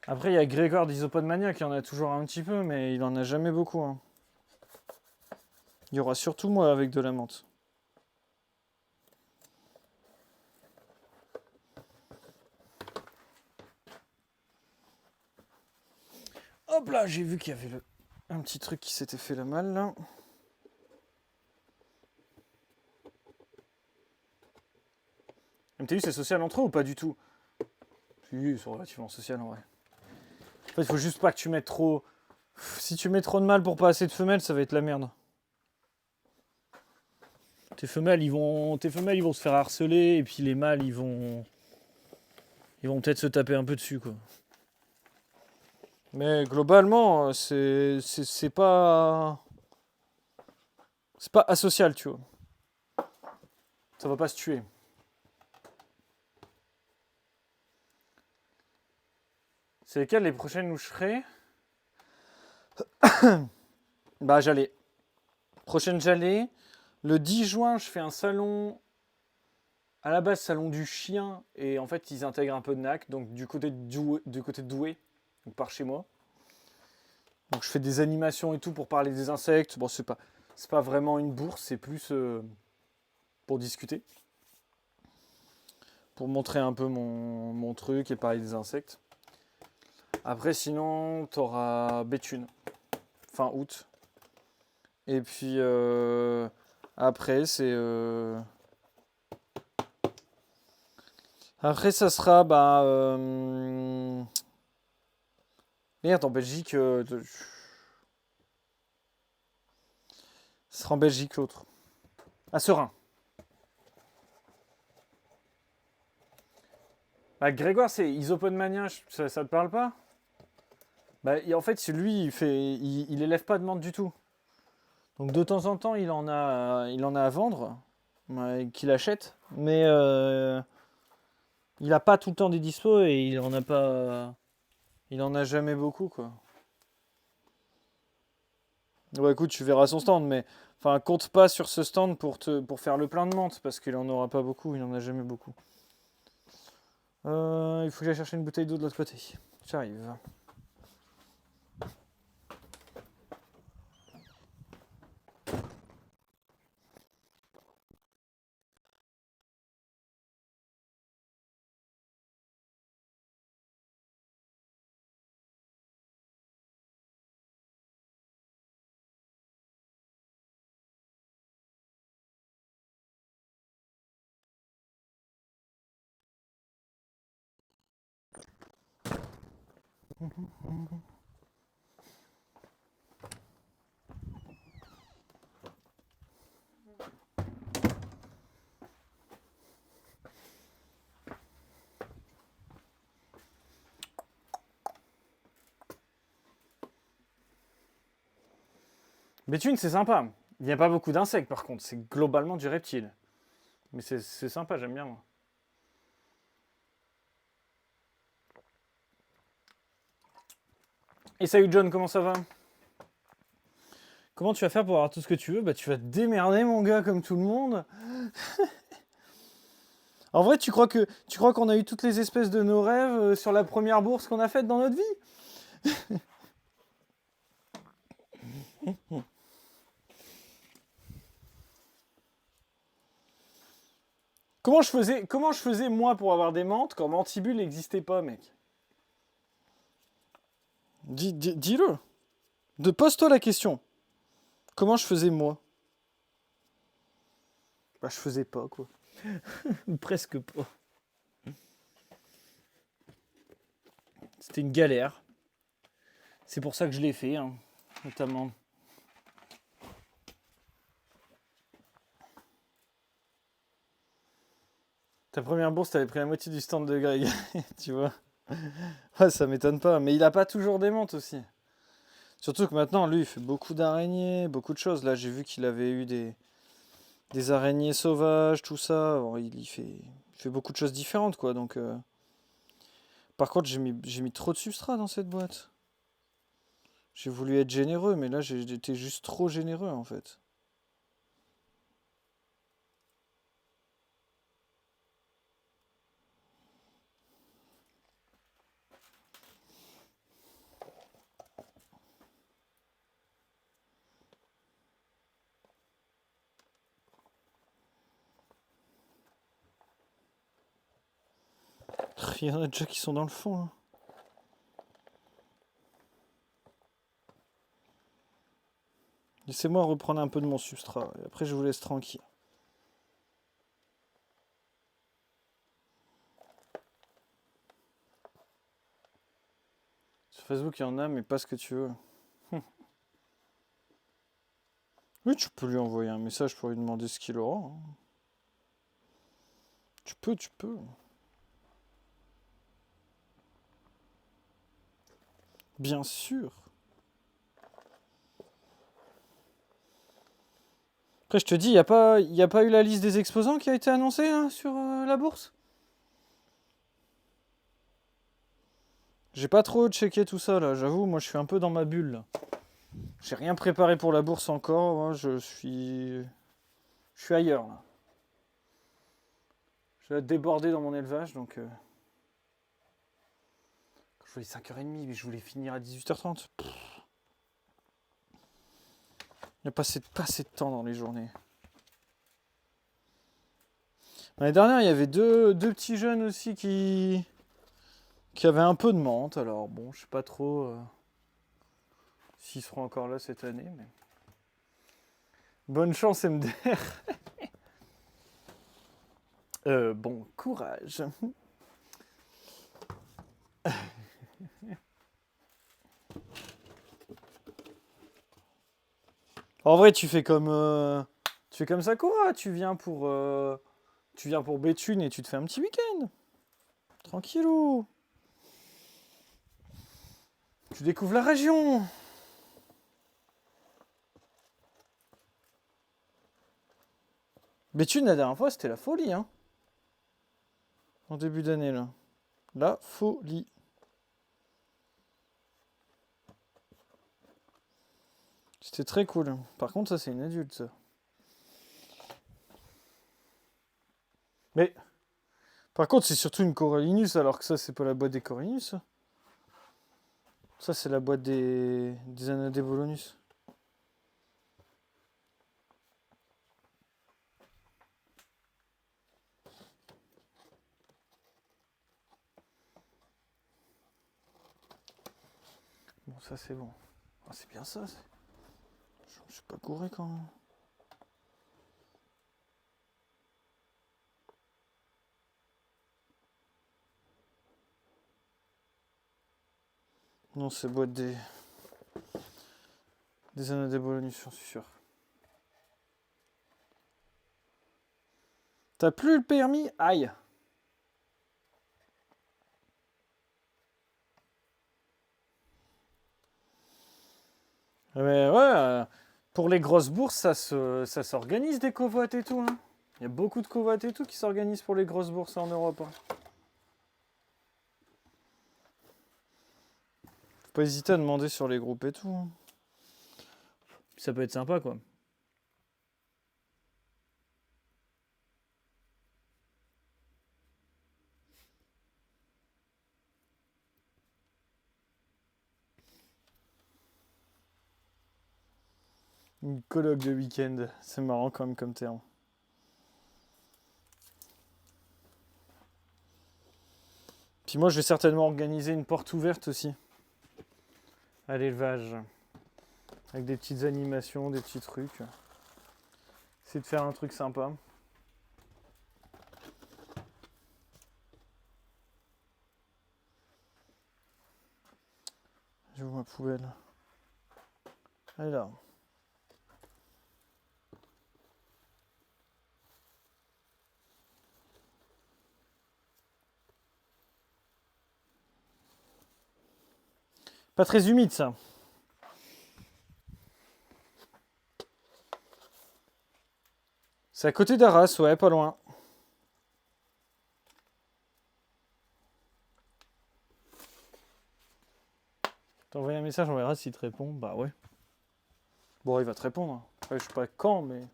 Après, il y a Grégoire d'Isopodmania qui en a toujours un petit peu, mais il en a jamais beaucoup. Hein. Il y aura surtout moi avec de la menthe. Hop là, j'ai vu qu'il y avait un petit truc qui s'était fait la malle là. MTU c'est social entre eux ou pas du tout? Si, c'est relativement social en vrai. En fait, il faut juste pas que tu mettes trop. Si tu mets trop de mâles pour pas assez de femelles, ça va être la merde. Tes femelles, ils vont se faire harceler et puis les mâles, ils vont peut-être se taper un peu dessus quoi. Mais globalement, c'est pas asocial, tu vois. Ça va pas se tuer. C'est lesquelles les prochaines où je serai? Bah, Jalais. Prochaine Jalais. Le 10 juin, je fais un salon. À la base, salon du chien. Et en fait, ils intègrent un peu de NAC. Donc, du côté de Douai. Donc, par chez moi. Donc, je fais des animations et tout pour parler des insectes. Bon, c'est pas vraiment une bourse. C'est plus pour discuter. Pour montrer un peu mon truc et parler des insectes. Après, sinon, t'auras Béthune. Fin août. Et puis après, c'est. Après, ça sera. Merde, en Belgique. Ce sera en Belgique l'autre. À Serein. Bah, Grégoire, c'est Isopodmania, ça te parle pas? Bah, en fait, lui, il élève pas de menthe du tout. Donc de temps en temps, il en a à vendre, qu'il achète, mais il a pas tout le temps des dispos et il en a jamais beaucoup quoi. Ouais, écoute, tu verras son stand, mais enfin, compte pas sur ce stand pour faire le plein de menthe parce qu'il en aura pas beaucoup, il en a jamais beaucoup. Il faut que j'aille chercher une bouteille d'eau de l'autre côté. J'arrive. Béthune, c'est sympa. Il n'y a pas beaucoup d'insectes par contre, c'est globalement du reptile. Mais c'est sympa, j'aime bien moi. Et salut John, comment ça va? Comment tu vas faire pour avoir tout ce que tu veux? Bah tu vas te démerder mon gars comme tout le monde. En vrai, tu crois qu'on a eu toutes les espèces de nos rêves sur la première bourse qu'on a faite dans notre vie? Comment je faisais moi pour avoir des menthes quand Mantibule n'existait pas, mec? Dis-le. Pose-toi la question. Comment je faisais moi? Bah je faisais pas quoi. Ou presque pas. C'était une galère. C'est pour ça que je l'ai fait, hein, notamment. Ta première bourse, t'avais pris la moitié du stand de Greg, tu vois. Ouais, ça m'étonne pas, mais il a pas toujours des menthes aussi. Surtout que maintenant, lui, il fait beaucoup d'araignées, beaucoup de choses. Là, j'ai vu qu'il avait eu des araignées sauvages, tout ça. Bon, il fait beaucoup de choses différentes, quoi. Donc, par contre, j'ai mis trop de substrat dans cette boîte. J'ai voulu être généreux, mais là, j'étais juste trop généreux, en fait. Il y en a déjà qui sont dans le fond. Hein. Laissez-moi reprendre un peu de mon substrat. Et après, je vous laisse tranquille. Sur Facebook, il y en a, mais pas ce que tu veux. Oui, tu peux lui envoyer un message pour lui demander ce qu'il aura. Hein. Tu peux. Bien sûr. Après, je te dis, il n'y a pas eu la liste des exposants qui a été annoncée hein, sur la bourse? J'ai pas trop checké tout ça, là. J'avoue, moi, je suis un peu dans ma bulle, là. J'ai rien préparé pour la bourse encore. Moi, je suis ailleurs, là. Je vais être débordé dans mon élevage, donc... Quand je voulais 5h30, mais je voulais finir à 18h30. Il n'y a pas assez de temps dans les journées. L'année dernière, il y avait deux petits jeunes aussi qui avaient un peu de menthe. Alors bon, je sais pas trop s'ils seront encore là cette année. Mais... Bonne chance MDR. Bon courage. En vrai, tu fais comme Sakura. Tu viens pour Béthune et tu te fais un petit week-end. Tranquillou. Tu découvres la région. Béthune, la dernière fois, c'était la folie, hein. En début d'année, là. La folie. C'était très cool. Par contre, ça, c'est une adulte, ça. Mais, par contre, c'est surtout une Coriolinus, alors que ça, c'est pas la boîte des Coriolinus. Ça, c'est la boîte des Anadébolonus. Bon, ça, c'est bon. Ah, c'est bien ça. Je suis pas couru quand même. Non, c'est boîte des Anadébolonus, j'en suis sûr. T'as plus le permis? Aïe. Mais ouais, pour les grosses bourses, ça s'organise des covoites et tout. Hein. Il y a beaucoup de covoites et tout qui s'organisent pour les grosses bourses en Europe. Hein. Faut pas hésiter à demander sur les groupes et tout. Hein. Ça peut être sympa, quoi. Une colloque de week-end, c'est marrant quand même comme terme. Puis moi, je vais certainement organiser une porte ouverte aussi. À l'élevage. Avec des petites animations, des petits trucs. Essayer de faire un truc sympa. Je vois ma poubelle. Elle est là. Pas très humide ça. C'est à côté d'Arras, ouais, pas loin. T'as envoyé un message, on verra s'il te répond. Bah ouais. Bon, il va te répondre. Ouais, je sais pas quand, mais...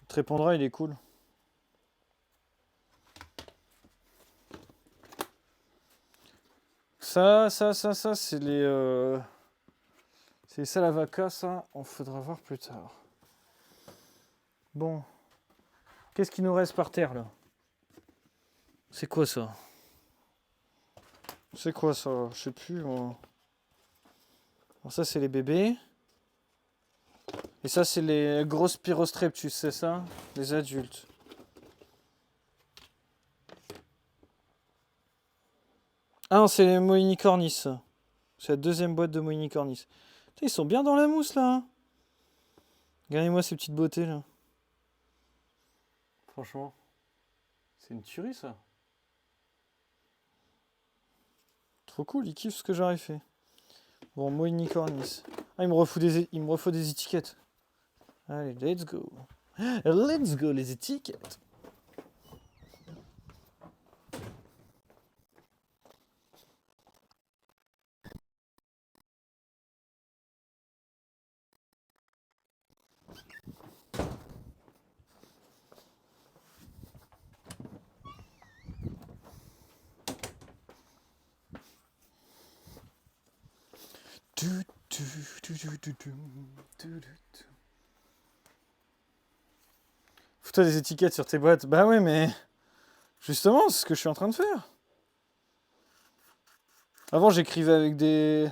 Il te répondra, il est cool. Ça, c'est les... C'est ça la vaca, ça. On faudra voir plus tard. Bon. Qu'est-ce qui nous reste par terre, là? C'est quoi, ça? C'est quoi, ça? Je sais plus, moi. Alors ça, c'est les bébés. Et ça, c'est les grosses Pyrostreptus, c'est ça? Les adultes. Ah non, c'est les Moinicornis, ça. C'est la deuxième boîte de Moinicornis. Putain, ils sont bien dans la mousse, là. Hein. Regardez-moi ces petites beautés, là. Franchement, c'est une tuerie, ça. Trop cool, ils kiffent ce que j'aurais fait. Bon, Moinicornis. Ah, il me refaut des étiquettes. Allez, let's go. Let's go, les étiquettes. Fous-toi des étiquettes sur tes boîtes. Bah ouais, mais justement, c'est ce que je suis en train de faire. Avant, j'écrivais avec des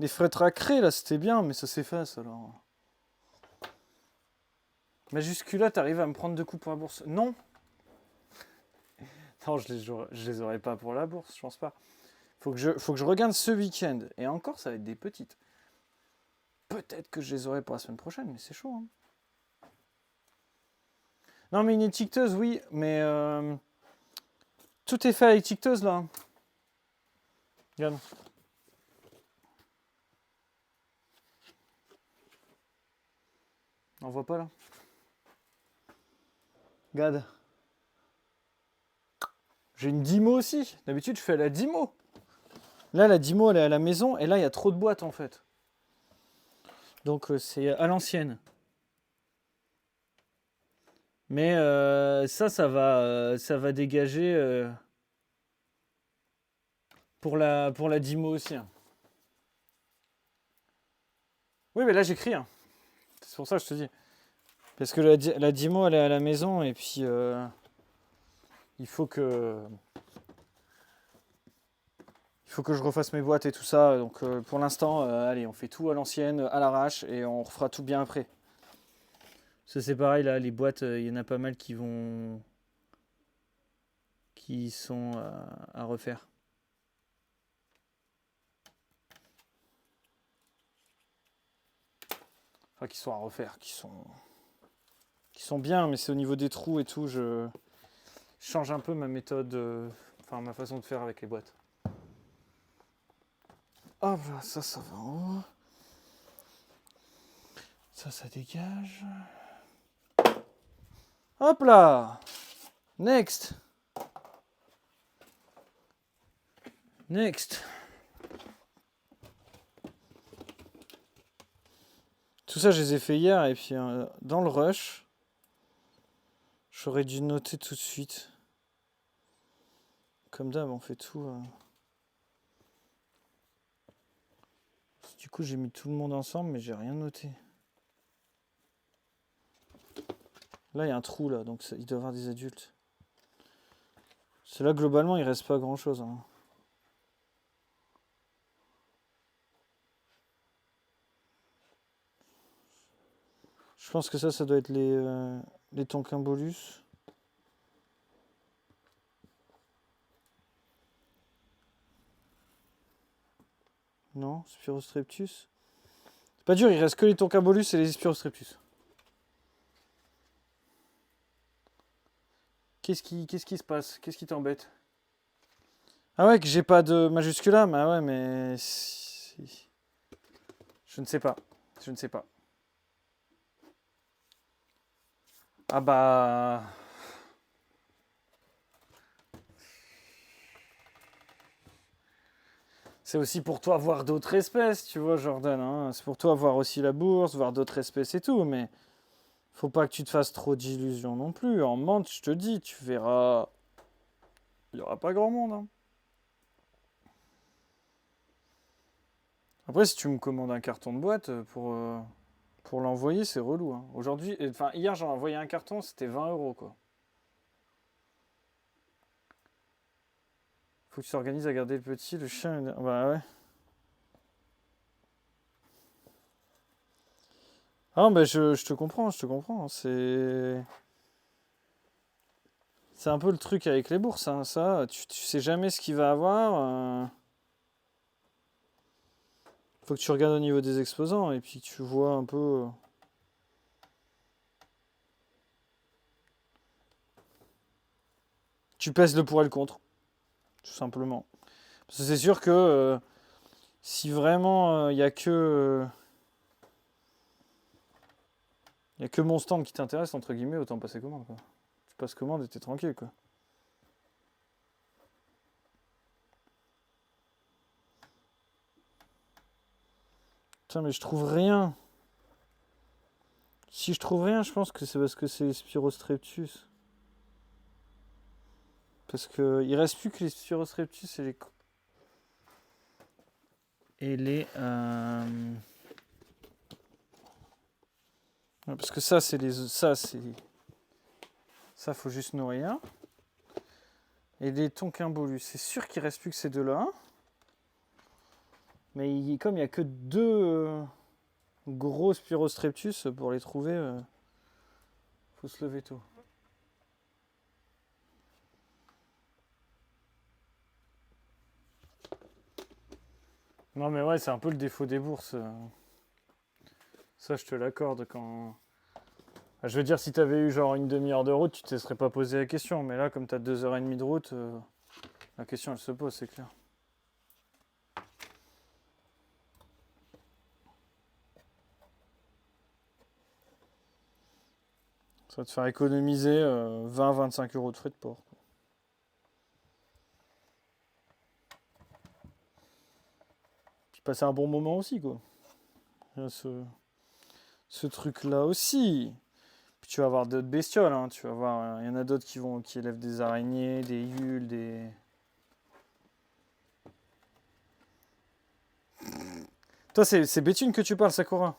feutres à craie, là, c'était bien, mais ça s'efface alors. Majuscula, t'arrives à me prendre 2 coups pour la bourse? Non. Non, je les aurais pas pour la bourse, je pense pas. Faut que je regarde ce week-end. Et encore, ça va être des petites. Peut-être que je les aurai pour la semaine prochaine, mais c'est chaud. Hein. Non, mais une étiqueteuse, oui, mais tout est fait avec étiqueteuse là. Regarde. On voit pas là. Regarde. J'ai une Dymo aussi. D'habitude, je fais la Dymo. Là, la Dymo, elle est à la maison. Et là, il y a trop de boîtes en fait. Donc, c'est à l'ancienne. Mais ça va dégager pour la Dymo aussi. Hein. Oui, mais là, j'écris. Hein. C'est pour ça que je te dis. Parce que la Dymo, elle est à la maison. Et puis, il faut que je refasse mes boîtes et tout ça. Donc pour l'instant, allez, on fait tout à l'ancienne, à l'arrache, et on refera tout bien après. Ça c'est pareil là, les boîtes, il y en a pas mal qui sont à refaire. Enfin, qui sont à refaire, qui sont bien, mais c'est au niveau des trous et tout, je change un peu ma méthode, enfin ma façon de faire avec les boîtes. Hop là, ça va en haut. Ça dégage. Hop là. Next. Tout ça, je les ai fait hier, et puis dans le rush, j'aurais dû noter tout de suite. Comme d'hab, on fait tout. Du coup, j'ai mis tout le monde ensemble, mais j'ai rien noté. Là, il y a un trou, là, donc il doit y avoir des adultes. C'est là, globalement, il reste pas grand-chose. Hein. Je pense que ça doit être les Tonkimbolus. Non, Spirostreptus. C'est pas dur, il reste que les Tonkimbolus et les Spirostreptus. Qu'est-ce qui se passe? Qu'est-ce qui t'embête? Ah ouais, que j'ai pas de majuscula? Bah ouais, mais... Je ne sais pas. Ah bah... C'est aussi pour toi voir d'autres espèces, tu vois, Jordan. Hein. C'est pour toi voir aussi la bourse, voir d'autres espèces et tout, mais faut pas que tu te fasses trop d'illusions non plus. En menthe, je te dis, tu verras... Il n'y aura pas grand monde. Hein. Après, si tu me commandes un carton de boîte Pour l'envoyer, c'est relou. Hein. Aujourd'hui, enfin, hier, j'ai envoyé un carton, c'était 20 euros, quoi. Faut que tu t'organises à garder le petit, le chien. Bah ouais. Ah, bah je te comprends, je te comprends. C'est un peu le truc avec les bourses, hein, ça. Tu sais jamais ce qu'il va avoir. Faut que tu regardes au niveau des exposants et puis que tu vois un peu. Tu pèses le pour et le contre, tout simplement. Parce que c'est sûr que si vraiment il n'y a que. Il y a que mon stand qui t'intéresse, entre guillemets, autant passer commande, quoi. Tu passes commande et t'es tranquille, quoi. Putain, mais je trouve rien. Si je trouve rien, je pense que c'est parce que c'est les Spirostreptus. Parce que il reste plus que les Spirostreptus et les ouais, parce que ça c'est ça faut juste nourrir. Et les Tonquimbolus, c'est sûr qu'il reste plus que ces deux-là. Mais comme il n'y a que deux gros Spirostreptus, pour les trouver, faut se lever tôt. Non mais ouais, c'est un peu le défaut des bourses. Ça, je te l'accorde quand. Je veux dire, si t'avais eu genre une demi-heure de route, tu te serais pas posé la question. Mais là, comme t'as 2h30 de route, la question elle se pose, c'est clair. Ça va te faire économiser 20-25 euros de frais de port. Puis passer un bon moment aussi, quoi. Il y a ce truc-là aussi. Puis tu vas avoir d'autres bestioles, hein. Tu vas voir, il y en a d'autres qui élèvent des araignées, des yules, des. Toi, c'est Béthune que tu parles, Sakura.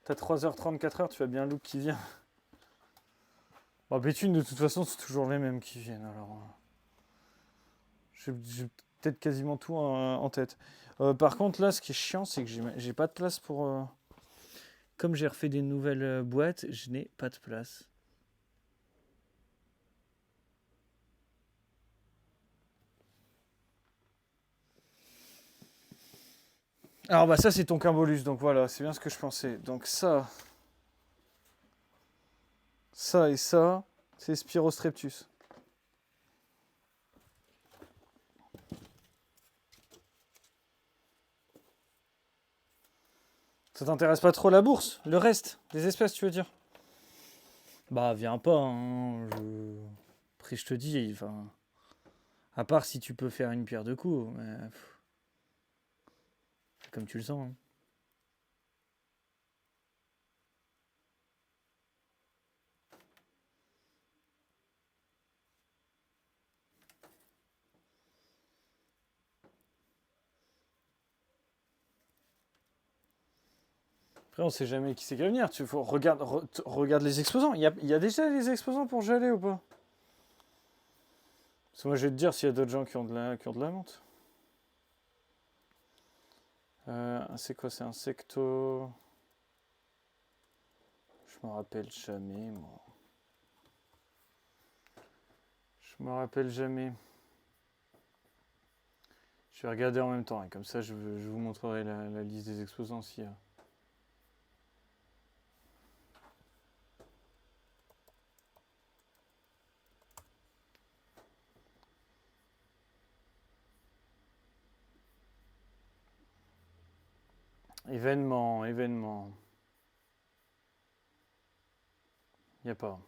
T'as 3h30, 4h, tu as bien Luke qui vient. Bon, Béthune, de toute façon, c'est toujours les mêmes qui viennent. Alors, j'ai peut-être quasiment tout en tête. Par contre, là, ce qui est chiant, c'est que j'ai pas de place pour. Comme j'ai refait des nouvelles boîtes, je n'ai pas de place. Alors, bah, ça, c'est ton Quimbolus. Donc voilà, c'est bien ce que je pensais. Donc ça et ça, c'est Spirostreptus. Ça t'intéresse pas trop la bourse? Le reste des espèces, tu veux dire? Bah, viens pas, hein. Après, je te dis, enfin. À part si tu peux faire une pierre de coups, mais. Comme tu le sens, hein. Après, on sait jamais qui c'est qui va venir. Regarde les exposants. Il y a déjà les exposants pour geler ou pas? Parce que moi, je vais te dire s'il y a d'autres gens qui ont de la menthe. C'est quoi? C'est un secto. Je me rappelle jamais, moi. Je me rappelle jamais. Je vais regarder en même temps, et comme ça, je vous montrerai la liste des exposants aussi. Événement. Il n'y a pas.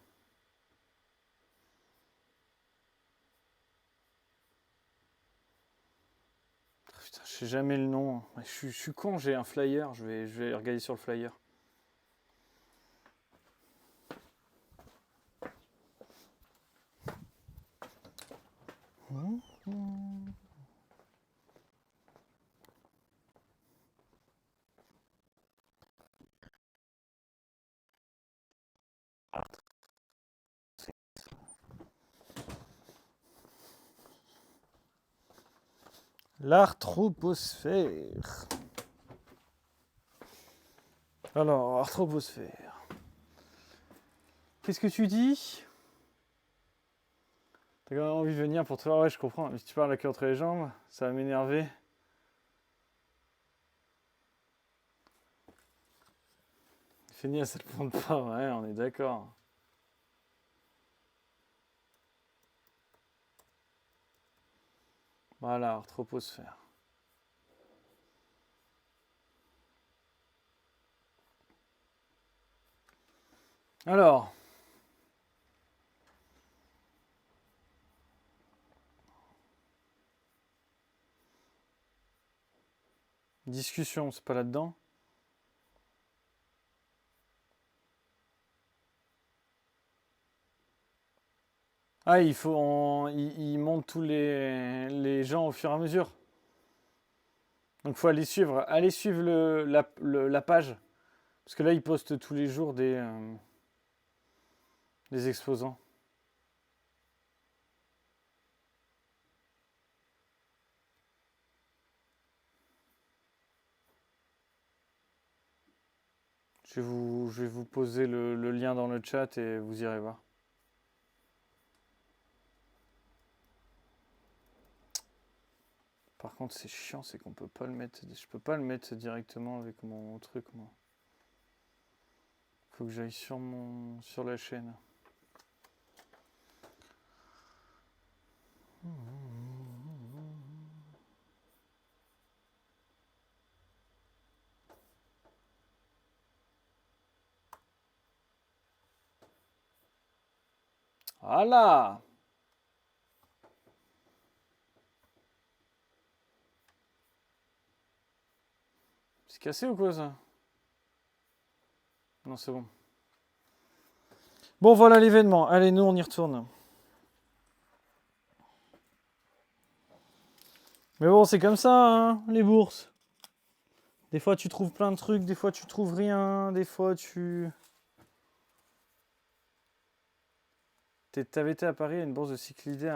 Putain, je sais jamais le nom. Je suis con, j'ai un flyer. Je vais regarder sur le flyer. L'arthroposphère. Alors, arthroposphère. Qu'est-ce que tu dis? T'as quand même envie de venir pour te voir? Ouais, je comprends. Mais si tu parles la queue entre les jambes, ça va m'énerver. Finir, ça ne compte pas. Ouais, on est d'accord. Voilà, arthroposphère. Alors. Discussion, c'est pas là-dedans. Ah, il monte tous les gens au fur et à mesure. Donc il faut aller suivre. Allez suivre la page. Parce que là, ils postent tous les jours des exposants. Je vais vous poser le lien dans le chat et vous irez voir. Par contre, c'est chiant, c'est qu'on peut pas le mettre. Je peux pas le mettre directement avec mon truc, moi. Faut que j'aille sur la chaîne. Voilà. C'est cassé ou quoi ça? Non, c'est bon. Bon, voilà l'événement. Allez, nous, on y retourne. Mais bon, c'est comme ça, hein, les bourses. Des fois, tu trouves plein de trucs, des fois, tu trouves rien, des fois, tu... T'avais été à Paris à une bourse de cyclidés.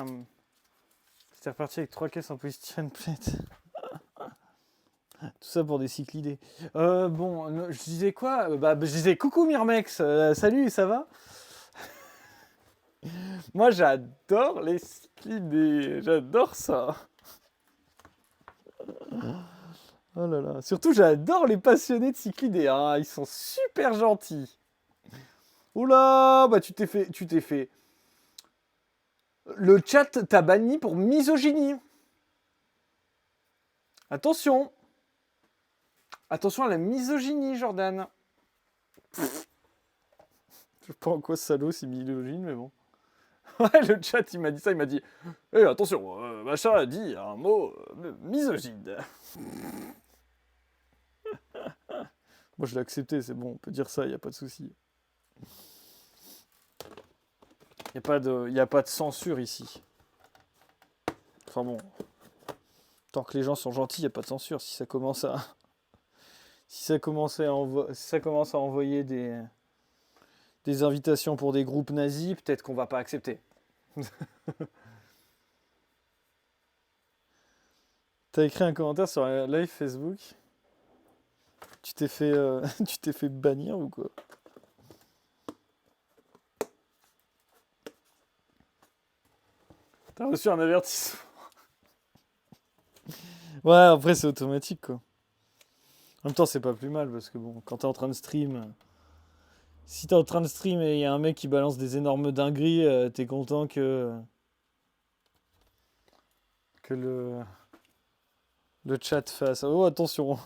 T'étais reparti avec 3 caisses en polystyrène plate. Tout ça pour des cyclidés. Bon, je disais quoi? Je disais coucou Myrmex, salut, ça va? Moi, j'adore les cyclidés, j'adore ça. Oh là là. Surtout, j'adore les passionnés de cyclidés. Hein. Ils sont super gentils. Oula, bah tu t'es fait. Le chat t'a banni pour misogynie. Attention. Attention à la misogynie, Jordan. Je sais pas en quoi ce salaud c'est misogyne, mais bon. Ouais, le chat, il m'a dit ça, il m'a dit attention, machin a dit un mot misogyne. Moi, je l'ai accepté, c'est bon, on peut dire ça, il n'y a pas de souci. Il n'y a pas de censure ici. Enfin bon. Tant que les gens sont gentils, il n'y a pas de censure. Si ça commence à... Si ça commence à envoyer des invitations pour des groupes nazis, peut-être qu'on va pas accepter. T'as écrit un commentaire sur un live Facebook. Tu t'es fait, tu t'es fait bannir ou quoi? T'as reçu un avertissement. Ouais, après c'est automatique quoi. En même temps, c'est pas plus mal parce que bon, quand t'es en train de stream, si t'es en train de stream et il y a un mec qui balance des énormes dingueries, t'es content que le chat fasse. Oh, attention.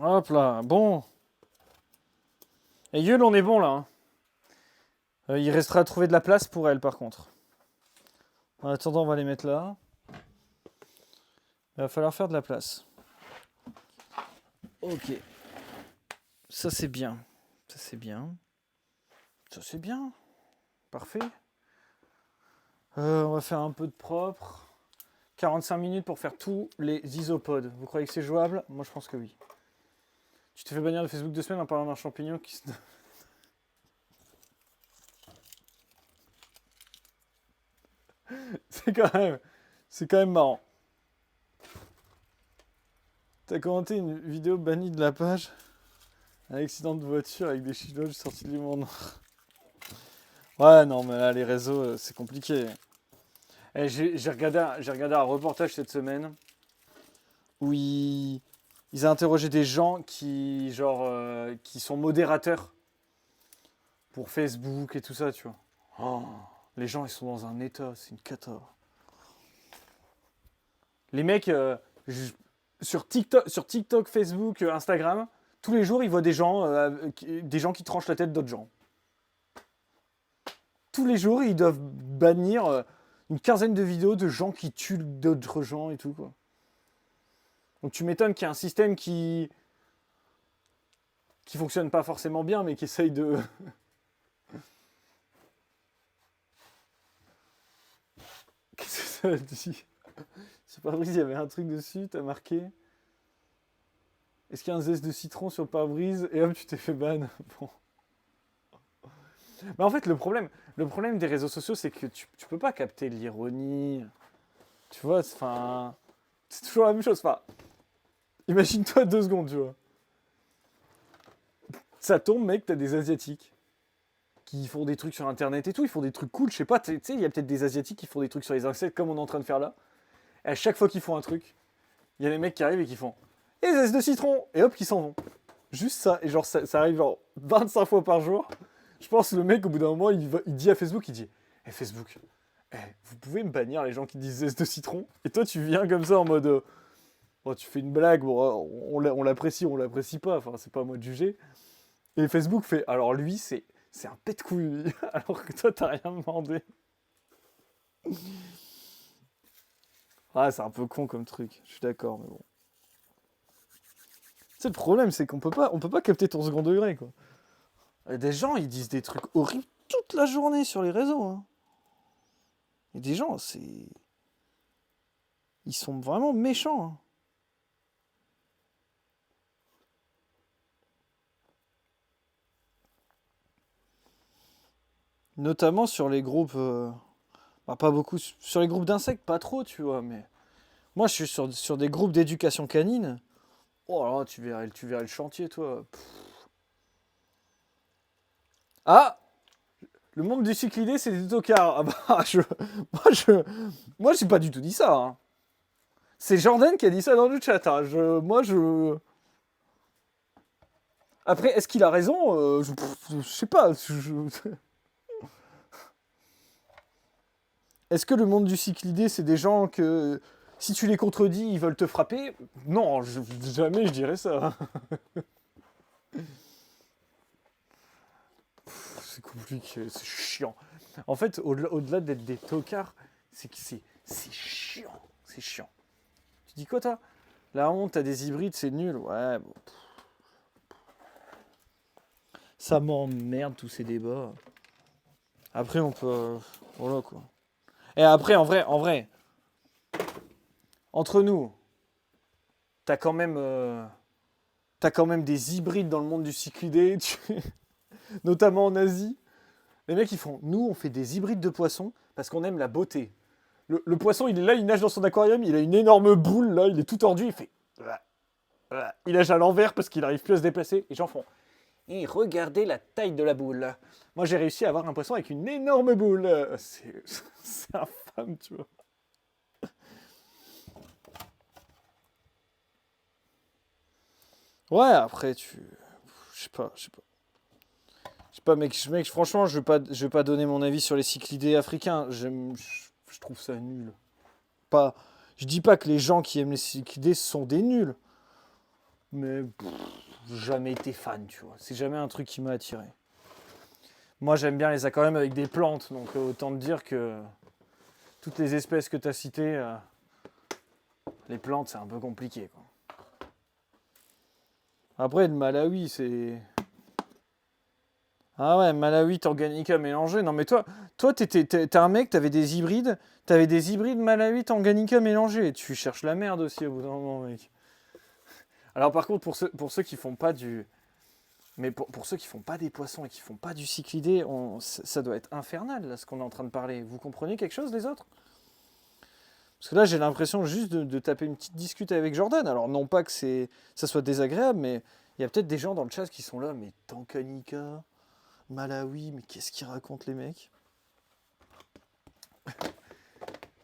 Hop là, bon. Et Yul, on est bon là. Hein. Il restera à trouver de la place pour elle par contre. En attendant, on va les mettre là. Il va falloir faire de la place. Ok. Ça c'est bien. Ça c'est bien. Ça c'est bien. Parfait. On va faire un peu de propre. 45 minutes pour faire tous les isopodes. Vous croyez que c'est jouable? Moi je pense que oui. Tu t'es fait bannir de Facebook 2 semaines en parlant d'un champignon qui se... C'est quand même marrant. T'as commenté une vidéo bannie de la page. Un accident de voiture avec des chinois sortis du monde. Ouais, non, mais là, les réseaux, c'est compliqué. Eh, j'ai regardé un reportage cette semaine où ils ont interrogé des gens qui, genre, qui sont modérateurs pour Facebook et tout ça, tu vois. Oh, les gens, ils sont dans un état, c'est une cata. Les mecs, sur TikTok, Facebook, Instagram, tous les jours, ils voient des gens qui tranchent la tête d'autres gens. Tous les jours, ils doivent bannir une quinzaine de vidéos de gens qui tuent d'autres gens et tout, quoi. Donc tu m'étonnes qu'il y ait un système qui fonctionne pas forcément bien, mais qui essaye de... Qu'est-ce que ça dit? Sur pare-brise, il y avait un truc dessus, t'as marqué. Est-ce qu'il y a un zeste de citron sur le pare-brise? Et hop, tu t'es fait ban. Bon. Mais en fait, le problème des réseaux sociaux, c'est que tu peux pas capter l'ironie. Tu vois, enfin... C'est toujours la même chose. Enfin, imagine-toi 2 secondes, tu vois. Ça tombe, mec, t'as des Asiatiques qui font des trucs sur Internet et tout. Ils font des trucs cool, je sais pas. Tu sais, il y a peut-être des Asiatiques qui font des trucs sur les insectes comme on est en train de faire là. Et à chaque fois qu'ils font un truc, il y a des mecs qui arrivent et qui font « Et zeste de citron !» Et hop, qui s'en vont. Juste ça. Et genre, ça arrive genre 25 fois par jour. Je pense que le mec, au bout d'un moment, il dit à Facebook, il dit « Eh Facebook, vous pouvez me bannir les gens qui disent zeste de citron ?» Et toi, tu viens comme ça en mode bon, tu fais une blague, bon, on l'apprécie ou on l'apprécie pas, enfin, c'est pas à moi de juger. Et Facebook fait « Alors lui, c'est un pète-couille, lui. » Alors que toi, t'as rien demandé. Ah, c'est un peu con comme truc, je suis d'accord, mais bon. C'est le problème, c'est qu'on peut pas capter ton second degré, quoi. Et des gens, ils disent des trucs horribles toute la journée sur les réseaux, hein. Et des gens, ils sont vraiment méchants, hein. Notamment sur les groupes... bah, pas beaucoup. Sur les groupes d'insectes, pas trop, tu vois, mais... Moi, je suis sur des groupes d'éducation canine. Oh là, tu verrais le chantier, toi. Pff. Ah! Le monde du cyclidé, c'est des tocards. Ah bah, moi, j'ai pas du tout dit ça, hein. C'est Jordan qui a dit ça dans le chat, hein. Après, est-ce qu'il a raison? Je sais pas. Est-ce que le monde du cyclidé, c'est des gens que... Si tu les contredis, ils veulent te frapper? Non, jamais je dirais ça. C'est compliqué, c'est chiant. En fait, au-delà d'être des tocards, c'est que c'est chiant. C'est chiant. Tu dis quoi, toi? La honte, t'as des hybrides, c'est nul. Ouais, bon. Ça m'emmerde, tous ces débats. Après, on peut... voilà, quoi. Et après, en vrai, entre nous, t'as quand même des hybrides dans le monde du cyclidé, notamment en Asie. Les mecs, ils font, nous, on fait des hybrides de poissons parce qu'on aime la beauté. Le poisson, il est là, il nage dans son aquarium, il a une énorme boule, là, il est tout tordu, il fait... Il nage à l'envers parce qu'il n'arrive plus à se déplacer. Les gens font, et regardez la taille de la boule. Moi, j'ai réussi à avoir un poisson avec une énorme boule. C'est infâme, tu vois. Ouais, après, je sais pas. Je sais pas, mec, franchement, je vais pas donner mon avis sur les cyclidés africains. Je trouve ça nul. Pas, je dis pas que les gens qui aiment les cyclidés sont des nuls. Mais jamais été fan, tu vois. C'est jamais un truc qui m'a attiré. Moi, j'aime bien les aquariums avec des plantes. Donc, autant te dire que toutes les espèces que tu as citées, les plantes, c'est un peu compliqué, quoi. Après, le Malawi, c'est... Ah ouais, Malawi, Tanganyika mélangé. Non mais toi t'es un mec, t'avais des hybrides Malawi, Tanganyika mélangés. Tu cherches la merde aussi au bout d'un moment, mec. Alors par contre, pour ceux qui font pas du... Mais pour ceux qui font pas des poissons et qui font pas du cyclidé, ça doit être infernal, là, ce qu'on est en train de parler. Vous comprenez quelque chose, les autres? Parce que là, j'ai l'impression juste de taper une petite discute avec Jordan. Alors non pas que ça soit désagréable, mais il y a peut-être des gens dans le chat qui sont là, mais Tanganyika, Malawi, mais qu'est-ce qu'ils racontent les mecs?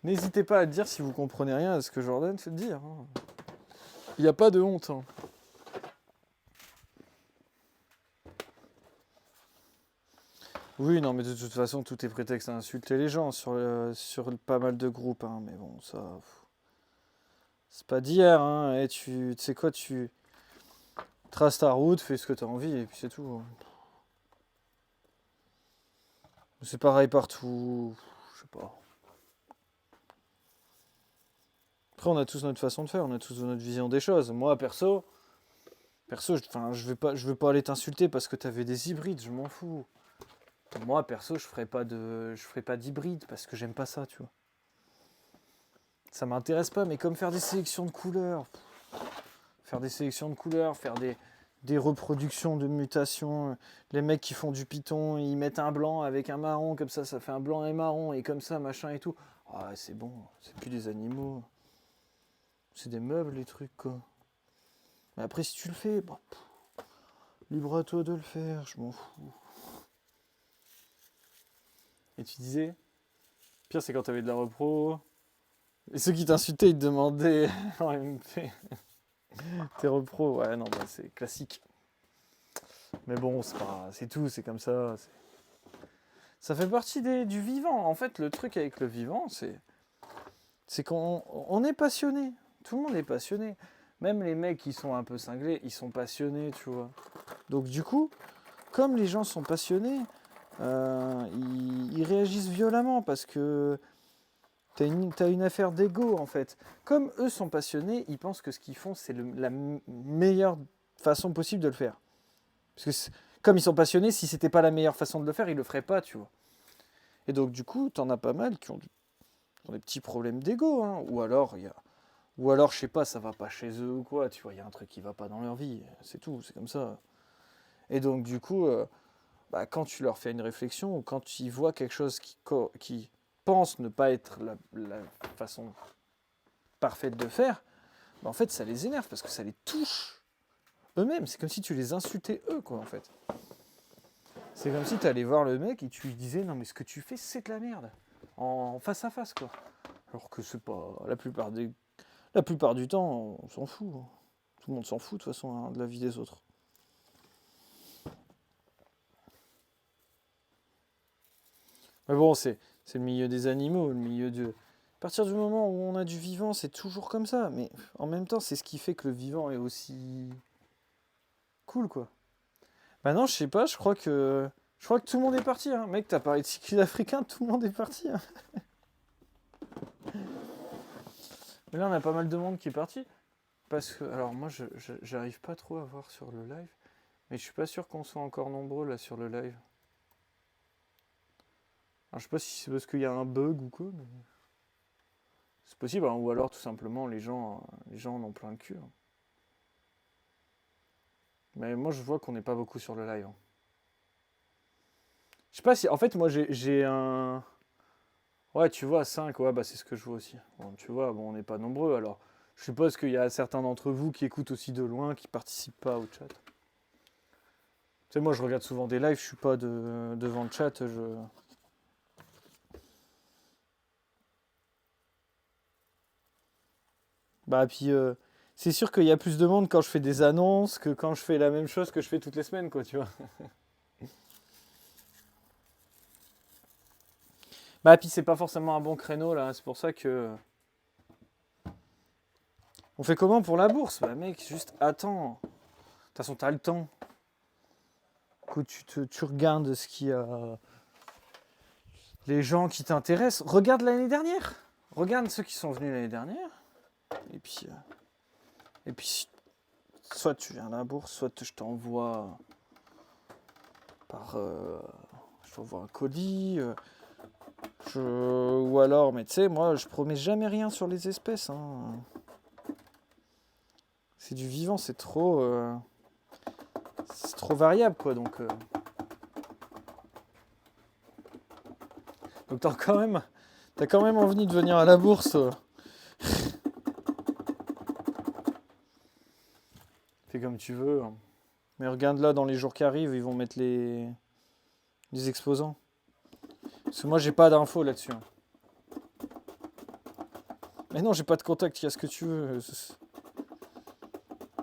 N'hésitez pas à dire si vous comprenez rien à ce que Jordan fait dire. Hein. Il n'y a pas de honte. Hein. Oui, non, mais de toute façon, tout est prétexte à insulter les gens sur pas mal de groupes. Hein, mais bon, ça... C'est pas d'hier. Hein, et tu sais quoi, tu traces ta route, fais ce que tu as envie, et puis c'est tout. Hein. C'est pareil partout. Je sais pas. Après, on a tous notre façon de faire, on a tous notre vision des choses. Moi, perso, je veux pas aller t'insulter parce que t'avais des hybrides, je m'en fous. Moi, perso, je ferai pas d'hybride parce que j'aime pas ça, tu vois. Ça m'intéresse pas, mais comme faire des sélections de couleurs, faire des reproductions de mutations. Les mecs qui font du Python, ils mettent un blanc avec un marron, comme ça fait un blanc et marron, et comme ça, machin et tout. Ah, c'est bon, c'est plus des animaux. C'est des meubles, les trucs, quoi. Mais après, si tu le fais, bah, libre à toi de le faire, je m'en fous. Et tu disais, pire, c'est quand t'avais de la repro. Et ceux qui t'insultaient, ils te demandaient en MP. T'es repro, ouais, non, bah, c'est classique. Mais bon, c'est tout, c'est comme ça. Ça fait partie du vivant. En fait, le truc avec le vivant, c'est qu'on est passionné. Tout le monde est passionné. Même les mecs qui sont un peu cinglés, ils sont passionnés, tu vois. Donc du coup, comme les gens sont passionnés, ils réagissent violemment parce que t'as une affaire d'ego en fait. Comme eux sont passionnés, ils pensent que ce qu'ils font, c'est la meilleure façon possible de le faire. Parce que comme ils sont passionnés, si c'était pas la meilleure façon de le faire, ils le feraient pas, tu vois. Et donc du coup, t'en as pas mal qui ont des petits problèmes d'ego, hein. Ou alors, je sais pas, ça va pas chez eux ou quoi, tu vois, il y a un truc qui va pas dans leur vie, c'est tout, c'est comme ça. Et donc du coup, bah, quand tu leur fais une réflexion ou quand ils voient quelque chose qui pense ne pas être la façon parfaite de faire, bah, en fait ça les énerve parce que ça les touche eux-mêmes. C'est comme si tu les insultais eux, quoi, en fait. C'est comme si tu allais voir le mec et tu lui disais non mais ce que tu fais c'est de la merde. En face à face, quoi. Alors que c'est pas... La plupart du temps, on s'en fout. Hein. Tout le monde s'en fout de toute façon, hein, de la vie des autres. Mais bon, c'est le milieu des animaux, le milieu de... À partir du moment où on a du vivant, c'est toujours comme ça. Mais en même temps, c'est ce qui fait que le vivant est aussi cool, quoi. Bah non, je sais pas, Je crois que tout le monde est parti, hein. Mec, t'as parlé de cyclisme africain, tout le monde est parti. Hein. Mais là, on a pas mal de monde qui est parti. Parce que, alors moi, j'arrive pas trop à voir sur le live. Mais je suis pas sûr qu'on soit encore nombreux là sur le live. Alors, je sais pas si c'est parce qu'il y a un bug ou quoi, mais c'est possible, hein. Ou alors tout simplement les gens en ont plein le cul. Hein. Mais moi je vois qu'on n'est pas beaucoup sur le live. Hein. Je sais pas si. En fait, moi j'ai un. Ouais, tu vois, 5, ouais, bah c'est ce que je vois aussi. Bon, tu vois, bon, on n'est pas nombreux alors. Je suppose qu'il y a certains d'entre vous qui écoutent aussi de loin, qui participent pas au chat. Tu sais, moi je regarde souvent des lives, je suis pas devant le chat, Bah, puis c'est sûr qu'il y a plus de monde quand je fais des annonces que quand je fais la même chose que je fais toutes les semaines, quoi, tu vois. Bah, puis c'est pas forcément un bon créneau là, c'est pour ça que. On fait comment pour la bourse? Bah, mec, juste attends. De toute façon, t'as le temps. Que tu regardes ce qu'il y a. Les gens qui t'intéressent. Regarde l'année dernière. Regarde ceux qui sont venus l'année dernière. Et puis. Et puis, soit tu viens à la bourse, soit je t'envoie par. Je t'envoie un colis. Ou alors, mais tu sais, moi, je promets jamais rien sur les espèces. Hein. C'est du vivant, c'est trop variable, quoi. Donc t'as quand même envie de venir à la bourse. Fais comme tu veux. Mais regarde là, dans les jours qui arrivent, ils vont mettre les exposants. Parce que moi, j'ai pas d'infos là-dessus. Mais non, j'ai pas de contact, il y a ce que tu veux.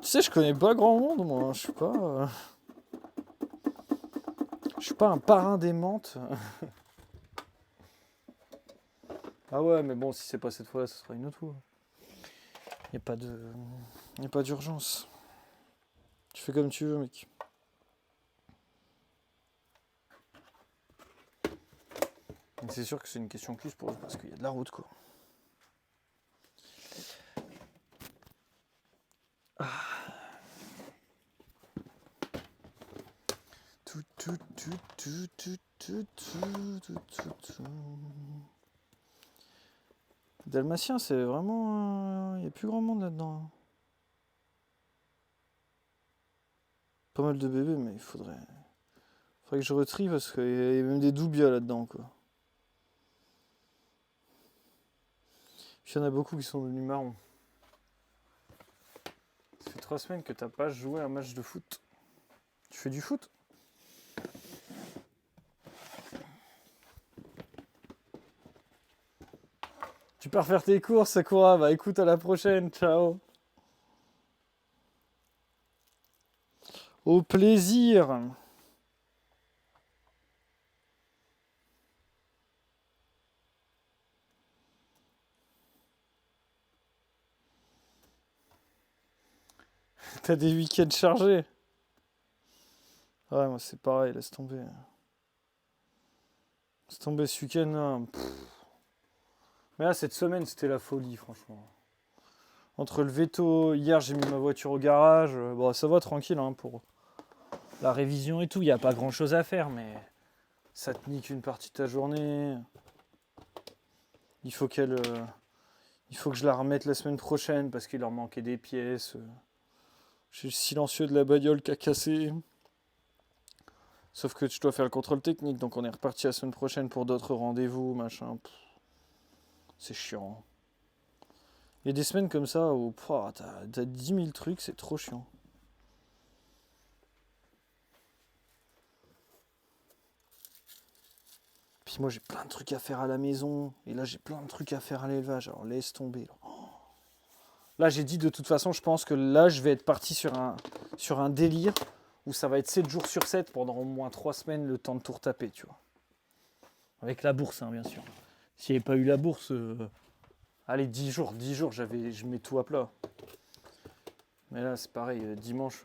Tu sais, je connais pas grand monde, moi. Je suis pas un parrain des menthes. Ah ouais, mais bon, si c'est pas cette fois-là, ce sera une autre fois. Y a pas d'urgence. Tu fais comme tu veux, mec. C'est sûr que c'est une question plus pour parce qu'il y a de la route, quoi. Dalmatien, c'est vraiment... Il n'y a plus grand monde là-dedans. Pas mal de bébés, mais il faudrait que je retrie parce qu'il y a même des doubias là-dedans, quoi. Puis il y en a beaucoup qui sont devenus marrons. Ça fait 3 semaines que t'as pas joué un match de foot. Tu fais du foot? Tu pars faire tes courses, Sakura. Bah écoute, à la prochaine. Ciao. Au plaisir. T'as des week-ends chargés. Ouais, moi c'est pareil, laisse tomber. Laisse tomber ce week-end là. Mais là, cette semaine, c'était la folie, franchement. Entre le veto, hier j'ai mis ma voiture au garage. Bon, ça va tranquille hein, pour la révision et tout. Il n'y a pas grand chose à faire, mais ça te nique une partie de ta journée. Il faut que je la remette la semaine prochaine parce qu'il leur manquait des pièces. J'ai le silencieux de la bagnole qui a cassé. Sauf que je dois faire le contrôle technique, donc on est reparti la semaine prochaine pour d'autres rendez-vous, machin. C'est chiant. Il y a des semaines comme ça où t'as 10 000 trucs, c'est trop chiant. Puis moi j'ai plein de trucs à faire à la maison, et là j'ai plein de trucs à faire à l'élevage, alors laisse tomber. Là j'ai dit de toute façon, je pense que là je vais être parti sur un délire où ça va être 7 jours sur 7 pendant au moins 3 semaines le temps de tout retaper, tu vois. Avec la bourse, hein, bien sûr. S'il n'y avait pas eu la bourse, allez, 10 jours, je mets tout à plat. Mais là c'est pareil, dimanche,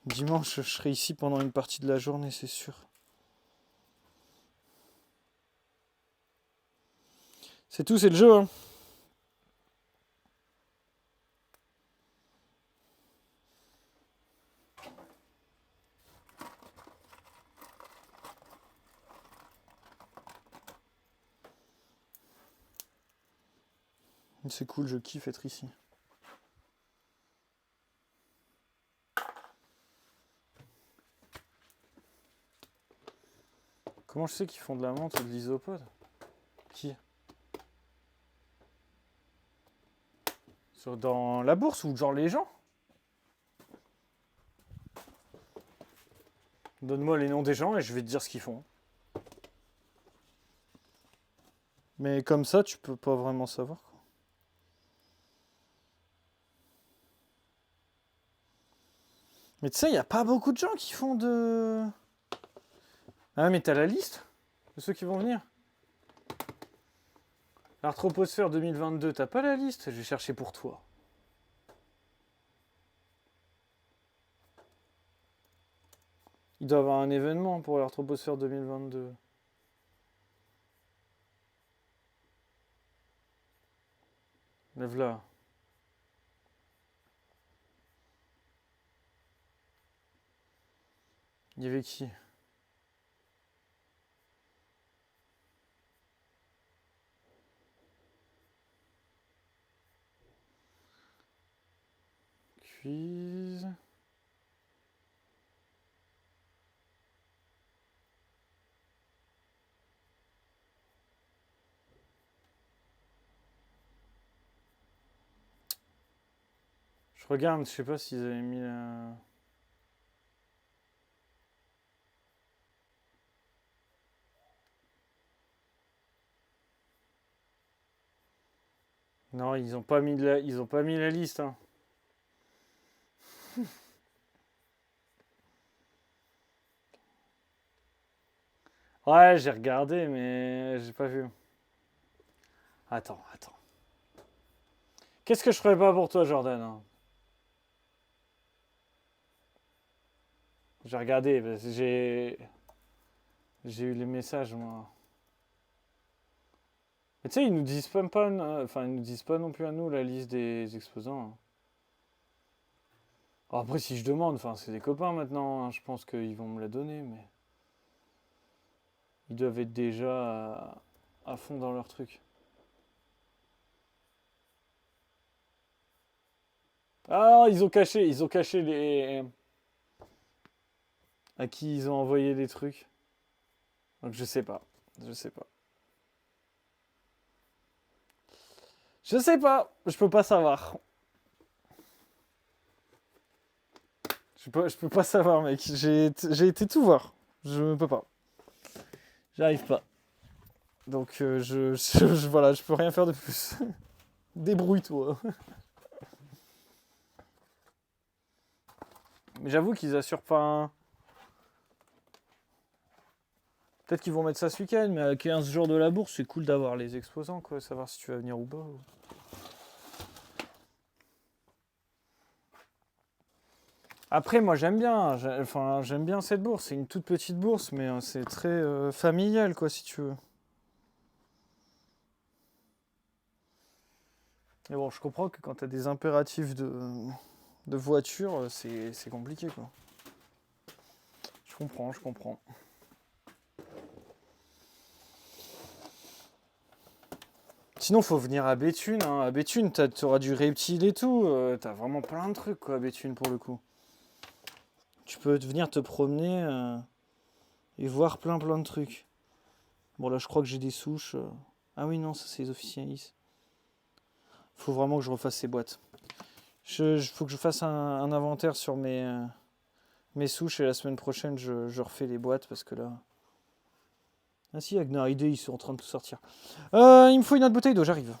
je serai ici pendant une partie de la journée, c'est sûr. C'est tout, c'est le jeu, hein. C'est cool, je kiffe être ici. Comment je sais qu'ils font de la menthe ou de l'isopode? Qui? Dans la bourse ou genre les gens? Donne-moi les noms des gens et je vais te dire ce qu'ils font. Mais comme ça, tu peux pas vraiment savoir, quoi. Mais tu sais, il n'y a pas beaucoup de gens qui font de... Ah mais t'as la liste de ceux qui vont venir? Arthroposphère 2022, t'as pas la liste? Je vais chercher pour toi. Il doit y avoir un événement pour l'Arthroposphère 2022. Lève-la. Il y avait qui? suis... Je regarde, je sais pas s'ils avaient mis la... Non, ils ont pas mis ils ont pas mis la liste, hein. Ouais, j'ai regardé, mais j'ai pas vu. Attends. Qu'est-ce que je ferais pas pour toi, Jordan, hein? J'ai regardé, parce que j'ai eu les messages, moi. Mais tu sais, ils nous disent même pas, enfin, ils nous disent pas non plus à nous la liste des exposants, hein. Alors après, si je demande, enfin, c'est des copains maintenant, hein, je pense qu'ils vont me la donner, mais ils doivent être déjà à fond dans leur truc. Ah, ils ont caché les à qui ils ont envoyé les trucs. Donc je sais pas, je sais pas, je peux pas savoir. Je peux pas savoir, mec. J'ai été tout voir. Je peux pas. J'arrive pas. Donc voilà, je peux rien faire de plus. Débrouille-toi. Mais j'avoue qu'ils assurent pas un... Peut-être qu'ils vont mettre ça ce week-end, mais à 15 jours de la bourse, c'est cool d'avoir les exposants, quoi. Savoir si tu vas venir ou pas. Après, moi j'aime bien. Enfin, j'aime bien cette bourse. C'est une toute petite bourse, mais c'est très familial, quoi, si tu veux. Mais bon, je comprends que quand t'as des impératifs de voiture, c'est compliqué, quoi. Je comprends. Sinon, faut venir à Béthune, hein. À Béthune, t'auras du reptile et tout. T'as vraiment plein de trucs, quoi, à Béthune, pour le coup. Tu peux venir te promener et voir plein de trucs. Bon, là, je crois que j'ai des souches. Ah oui, non, ça, c'est les officialistes. Faut vraiment que je refasse ces boîtes. Faut que je fasse un inventaire sur mes souches et la semaine prochaine, je refais les boîtes parce que là... Ah si, Agnar ID, ils sont en train de tout sortir. Il me faut une autre bouteille d'eau, j'arrive.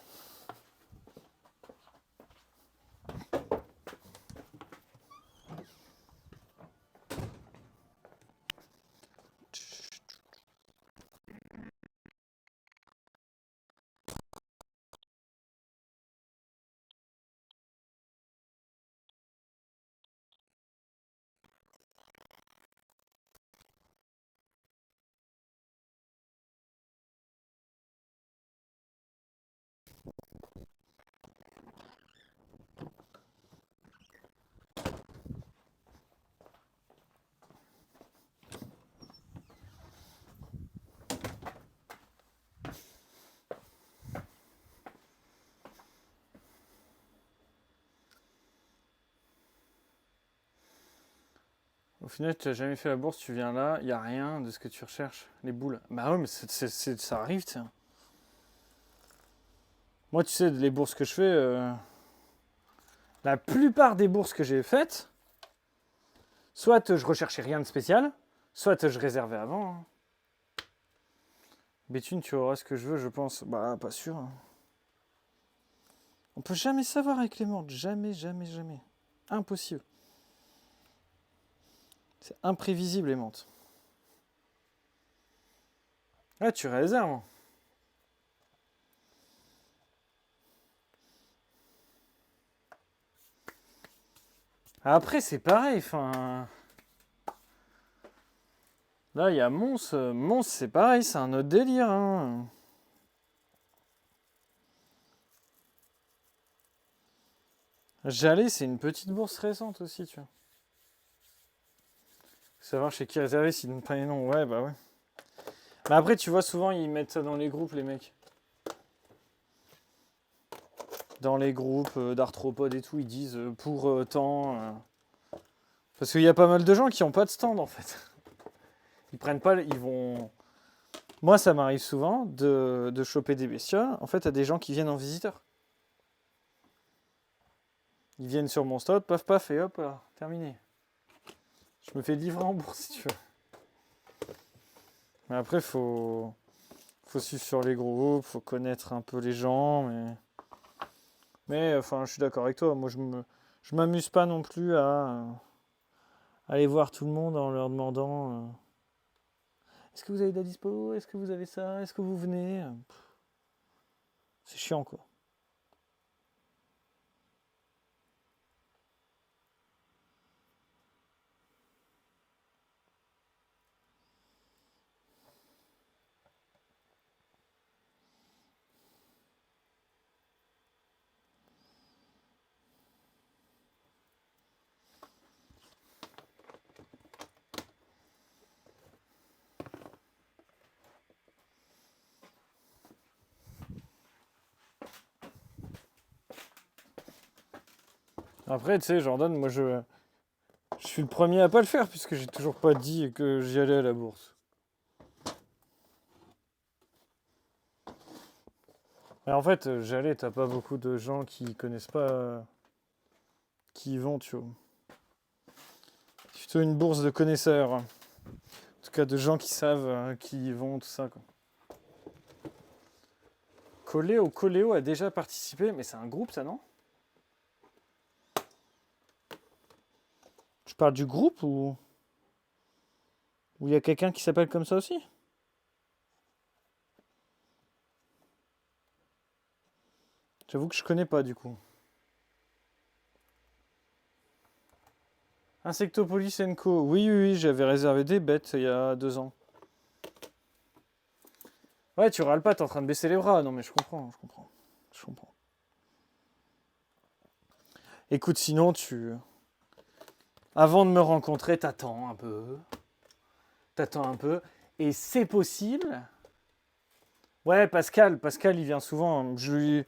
Au final, tu n'as jamais fait la bourse, tu viens là, il n'y a rien de ce que tu recherches. Les boules. Bah ouais, mais ça arrive, tiens. Moi, tu sais, les bourses que je fais, la plupart des bourses que j'ai faites, soit je recherchais rien de spécial, soit je réservais avant, hein. Béthune, tu auras ce que je veux, je pense. Bah, pas sûr, hein. On peut jamais savoir avec les morts. Jamais. Impossible. C'est imprévisible, les menthes. Ah, tu réserves. Après, c'est pareil, enfin... Là, il y a Mons. Mons, c'est pareil, c'est un autre délire, hein. Jalais, c'est une petite bourse récente aussi, tu vois. Savoir chez qui réserver s'ils donnent pas les noms. Ouais, bah ouais. Mais après, tu vois, souvent, ils mettent ça dans les groupes, les mecs. Dans les groupes d'arthropodes et tout, ils disent pour tant. Parce qu'il y a pas mal de gens qui n'ont pas de stand en fait. Ils prennent pas, ils vont. Moi, ça m'arrive souvent de choper des bestioles. En fait, à des gens qui viennent en visiteur. Ils viennent sur mon stand, paf paf, et hop, là, terminé. Je me fais livrer en bourse si tu veux. Mais après, faut suivre sur les groupes, faut connaître un peu les gens, mais enfin, je suis d'accord avec toi. Moi, je m'amuse pas non plus à aller voir tout le monde en leur demandant est-ce que vous avez de la dispo? Est-ce que vous avez ça? Est-ce que vous venez? C'est chiant, quoi. Après, tu sais, Jordan, moi, je suis le premier à pas le faire puisque j'ai toujours pas dit que j'y allais à la bourse. Mais en fait, j'allais, t'as pas beaucoup de gens qui connaissent pas qui y vont, tu vois. C'est plutôt une bourse de connaisseurs. En tout cas, de gens qui savent qui y vont, tout ça, quoi. Coléo a déjà participé, mais c'est un groupe, ça, non? Je parle du groupe ou il y a quelqu'un qui s'appelle comme ça aussi? J'avoue que je connais pas, du coup. Insectopolis Co. Oui, j'avais réservé des bêtes il y a 2 ans. Ouais, tu râles pas, t'es en train de baisser les bras. Non, mais je comprends. Écoute, sinon, avant de me rencontrer, t'attends un peu. Et c'est possible. Ouais, Pascal, il vient souvent. Je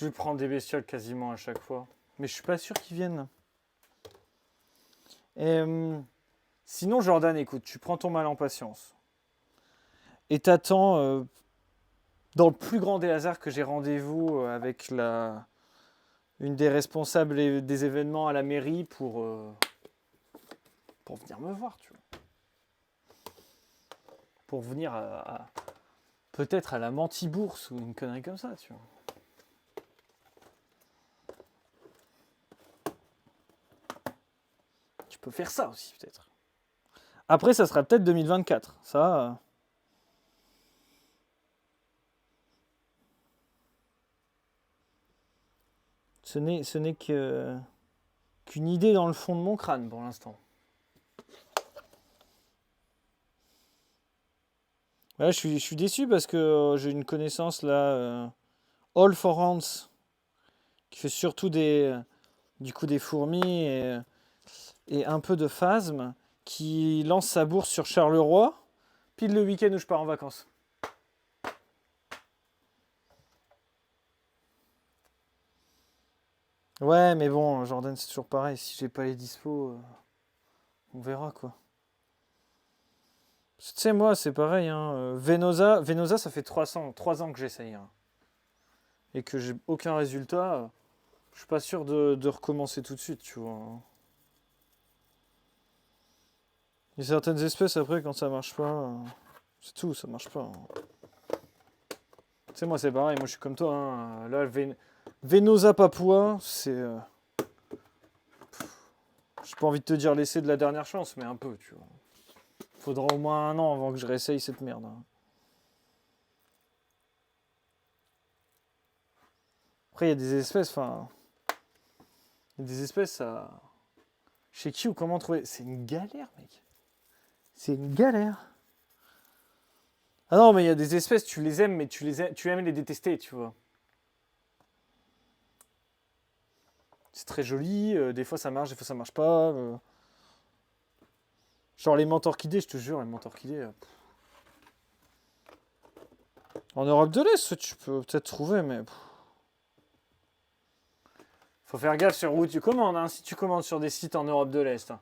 lui prends des bestioles quasiment à chaque fois. Mais je suis pas sûr qu'il vienne. Et, sinon, Jordan, écoute, tu prends ton mal en patience. Et t'attends, dans le plus grand des hasards, que j'ai rendez-vous avec une des responsables des événements à la mairie pour venir me voir, tu vois. Pour venir peut-être à la Mantibourse ou une connerie comme ça, tu vois. Tu peux faire ça aussi, peut-être. Après, ça sera peut-être 2024. Ça. Ce n'est qu'une idée dans le fond de mon crâne pour l'instant. Ouais, je suis déçu parce que j'ai une connaissance là, All for Ants, qui fait surtout du coup des fourmis et un peu de phasmes, qui lance sa bourse sur Charleroi, pile le week-end où je pars en vacances. Ouais, mais bon, Jordan, c'est toujours pareil. Si j'ai pas les dispos, on verra quoi. Tu sais, moi, c'est pareil. Hein. Venosa, ça fait 3 ans que j'essaye. Hein. Et que j'ai aucun résultat. Je suis pas sûr de recommencer tout de suite, tu vois. Il y a certaines espèces, après, quand ça marche pas, c'est tout, ça marche pas. Hein. Tu sais, moi, c'est pareil. Moi, je suis comme toi. Hein. Là, Venosa Papua, c'est. J'ai pas envie de te dire laisser de la dernière chance, mais un peu, tu vois. Faudra au moins 1 an avant que je réessaye cette merde. Hein. Après, il y a des espèces, enfin. Il y a des espèces, ça. Chez qui ou comment trouver? C'est une galère, mec. C'est une galère. Ah non, mais il y a des espèces, tu les aimes, mais tu aimes les détester, tu vois. C'est très joli, des fois ça marche, des fois ça marche pas. Genre les menthes orchidées, je te jure, les menthes orchidées. En Europe de l'Est, tu peux peut-être trouver, mais. Faut faire gaffe sur où tu commandes, hein, si tu commandes sur des sites en Europe de l'Est. Hein.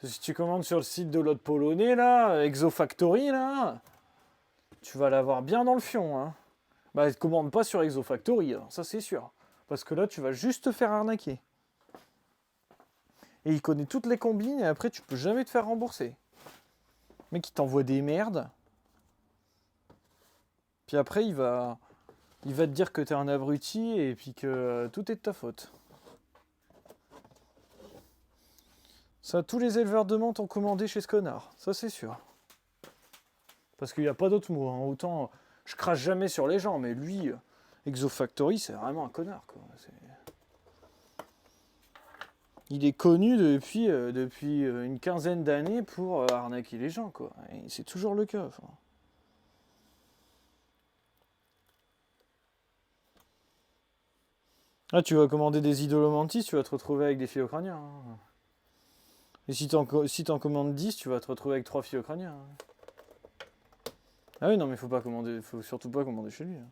Si tu commandes sur le site de l'autre polonais, là, Exofactory, là, tu vas l'avoir bien dans le fion. Hein. Bah, commande pas sur Exofactory, alors, ça c'est sûr. Parce que là, tu vas juste te faire arnaquer. Et il connaît toutes les combines et après, tu peux jamais te faire rembourser. Le mec, il t'envoie des merdes. Puis après, il va te dire que t'es un abruti et puis que tout est de ta faute. Ça, tous les éleveurs de menthe ont commandé chez ce connard. Ça, c'est sûr. Parce qu'il n'y a pas d'autre mot. Hein. Autant, je crache jamais sur les gens, mais lui, Exofactory, c'est vraiment un connard. Quoi. Il est connu depuis une quinzaine d'années pour arnaquer les gens. Quoi. Et c'est toujours le cas. Enfin. Ah, tu vas commander des idolomantis, tu vas te retrouver avec des phylocraniens. Hein. Et si t'en commandes 10, tu vas te retrouver avec 3 phylocraniens. Hein. Ah oui, non, mais faut surtout pas commander chez lui. Hein.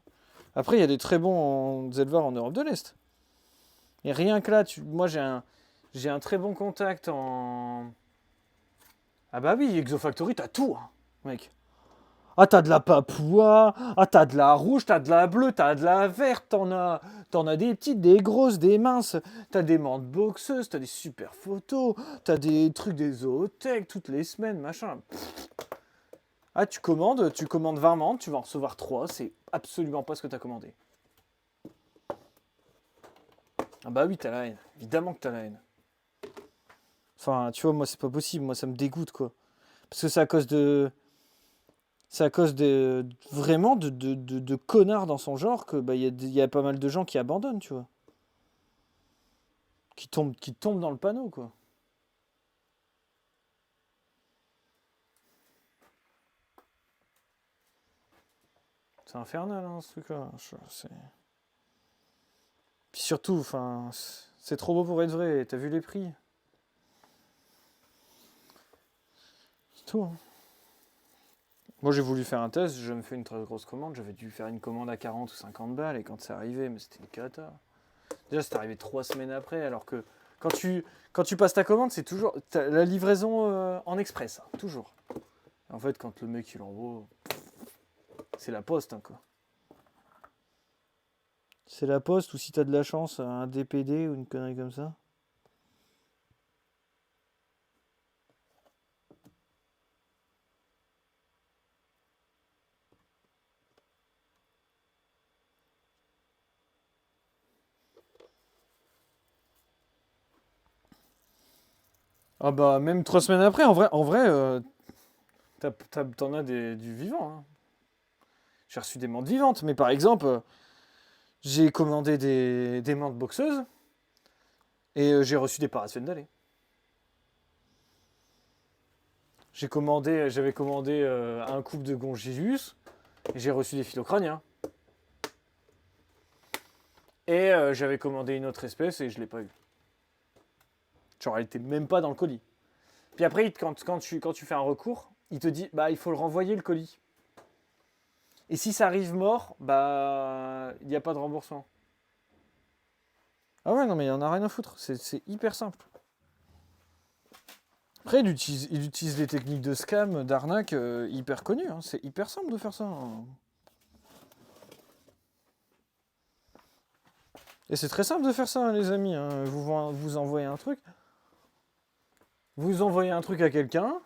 Après, il y a des très bons éleveurs en Europe de l'Est. Et rien que là, moi j'ai un très bon contact en... Ah bah oui, Exofactory, t'as tout, hein, mec. Ah, t'as de la papoua, ah, t'as de la rouge, t'as de la bleue, t'as de la verte, t'en as des petites, des grosses, des minces, t'as des menthes boxeuses, t'as des super photos, t'as des trucs des zootech toutes les semaines, machin. Ah, tu commandes 20 menthes, tu vas en recevoir 3, c'est absolument pas ce que t'as commandé. Ah bah oui, t'as la haine, évidemment que t'as la haine. Enfin, tu vois, moi c'est pas possible, moi ça me dégoûte quoi. Parce que c'est à cause de... C'est à cause de vraiment de connards dans son genre que bah, y a pas mal de gens qui abandonnent, tu vois. Qui tombent dans le panneau, quoi. C'est infernal, hein, ce truc-là. Puis surtout, enfin, c'est trop beau pour être vrai. T'as vu les prix? C'est tout, hein. Moi, j'ai voulu faire un test, je me fais une très grosse commande. J'avais dû faire une commande à 40 ou 50 balles, et quand c'est arrivé, mais c'était une cata. Déjà, c'est arrivé 3 semaines après, alors que quand tu passes ta commande, c'est toujours la livraison en express, hein, toujours. En fait, quand le mec il envoie, c'est la poste, hein, quoi. C'est la poste, ou si t'as de la chance, un DPD ou une connerie comme ça. Ah bah, même 3 semaines après, en vrai t'en as du vivant. Hein. J'ai reçu des menthes vivantes, mais par exemple, j'ai commandé des menthes boxeuses et j'ai reçu des paracétamol. J'avais commandé un couple de Gongylus et j'ai reçu des phylocraniens. Et j'avais commandé une autre espèce et je l'ai pas eu. Genre, elle était même pas dans le colis. Puis après, quand tu fais un recours, il te dit, bah, il faut le renvoyer le colis. Et si ça arrive mort, bah, il n'y a pas de remboursement. Ah ouais, non, mais il en a rien à foutre. C'est hyper simple. Après, il utilise des techniques de scam, d'arnaque hyper connues. Hein. C'est hyper simple de faire ça. Hein. Et c'est très simple de faire ça, hein, les amis. Hein. Vous envoyez un truc. Vous envoyez un truc à quelqu'un.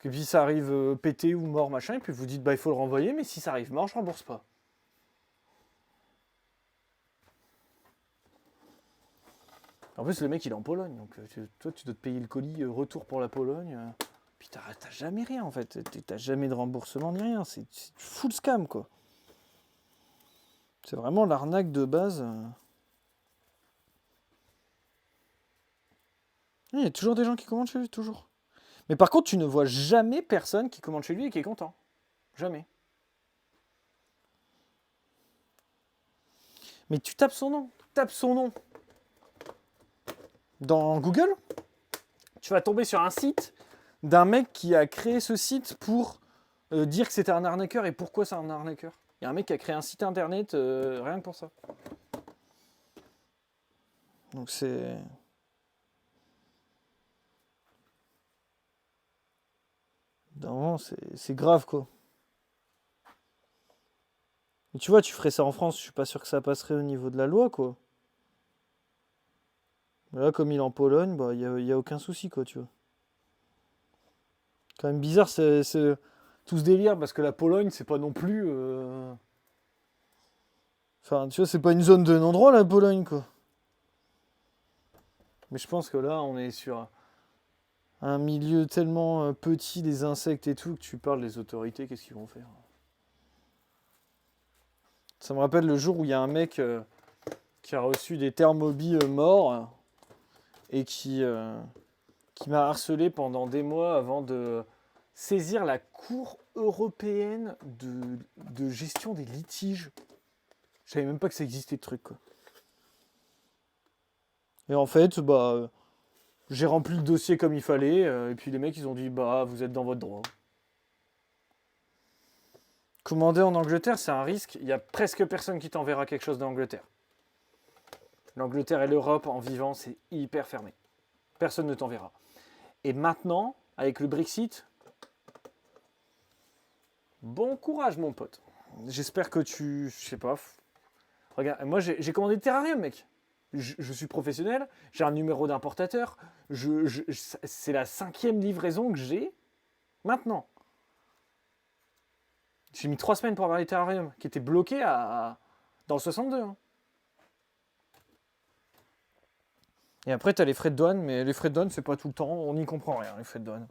Et puis ça arrive pété ou mort, machin. Et puis vous dites, bah, il faut le renvoyer. Mais si ça arrive mort, je rembourse pas. En plus, le mec, il est en Pologne. Donc, toi, tu dois te payer le colis retour pour la Pologne. Puis t'as jamais rien, en fait. T'as jamais de remboursement ni rien. C'est full scam, quoi. C'est vraiment l'arnaque de base. Il y a toujours des gens qui commandent chez lui, toujours. Mais par contre, tu ne vois jamais personne qui commande chez lui et qui est content. Jamais. Mais tu tapes son nom. Dans Google, tu vas tomber sur un site d'un mec qui a créé ce site pour dire que c'était un arnaqueur et pourquoi c'est un arnaqueur. Il y a un mec qui a créé un site internet rien que pour ça. Donc c'est... Non, c'est grave, quoi. Mais tu vois, tu ferais ça en France, je suis pas sûr que ça passerait au niveau de la loi, quoi. Mais là, comme il est en Pologne, bah, y a aucun souci, quoi, tu vois. Quand même bizarre, tout ce délire, parce que la Pologne, c'est pas non plus... Enfin, tu vois, c'est pas une zone de non-droit, la Pologne, quoi. Mais je pense que là, on est sur un milieu tellement petit, des insectes et tout, que tu parles des autorités, qu'est-ce qu'ils vont faire? Ça me rappelle le jour où il y a un mec qui a reçu des Thermobis morts et qui m'a harcelé pendant des mois avant de saisir la Cour européenne de gestion des litiges. Je savais même pas que ça existait de truc, quoi. Et en fait, bah, j'ai rempli le dossier comme il fallait, et puis les mecs, ils ont dit, bah, vous êtes dans votre droit. Commander en Angleterre, c'est un risque. Il y a presque personne qui t'enverra quelque chose d'Angleterre. L'Angleterre et l'Europe, en vivant, c'est hyper fermé. Personne ne t'enverra. Et maintenant, avec le Brexit, bon courage, mon pote. J'espère que tu... Je sais pas. Regarde, moi, j'ai commandé Terrarium, mec. Je suis professionnel, j'ai un numéro d'importateur. C'est la 5e livraison que j'ai maintenant. J'ai mis 3 semaines pour avoir les terrariums qui étaient bloqués dans le 62. Hein. Et après, tu as les frais de douane, mais les frais de douane, c'est pas tout le temps. On n'y comprend rien, les frais de douane.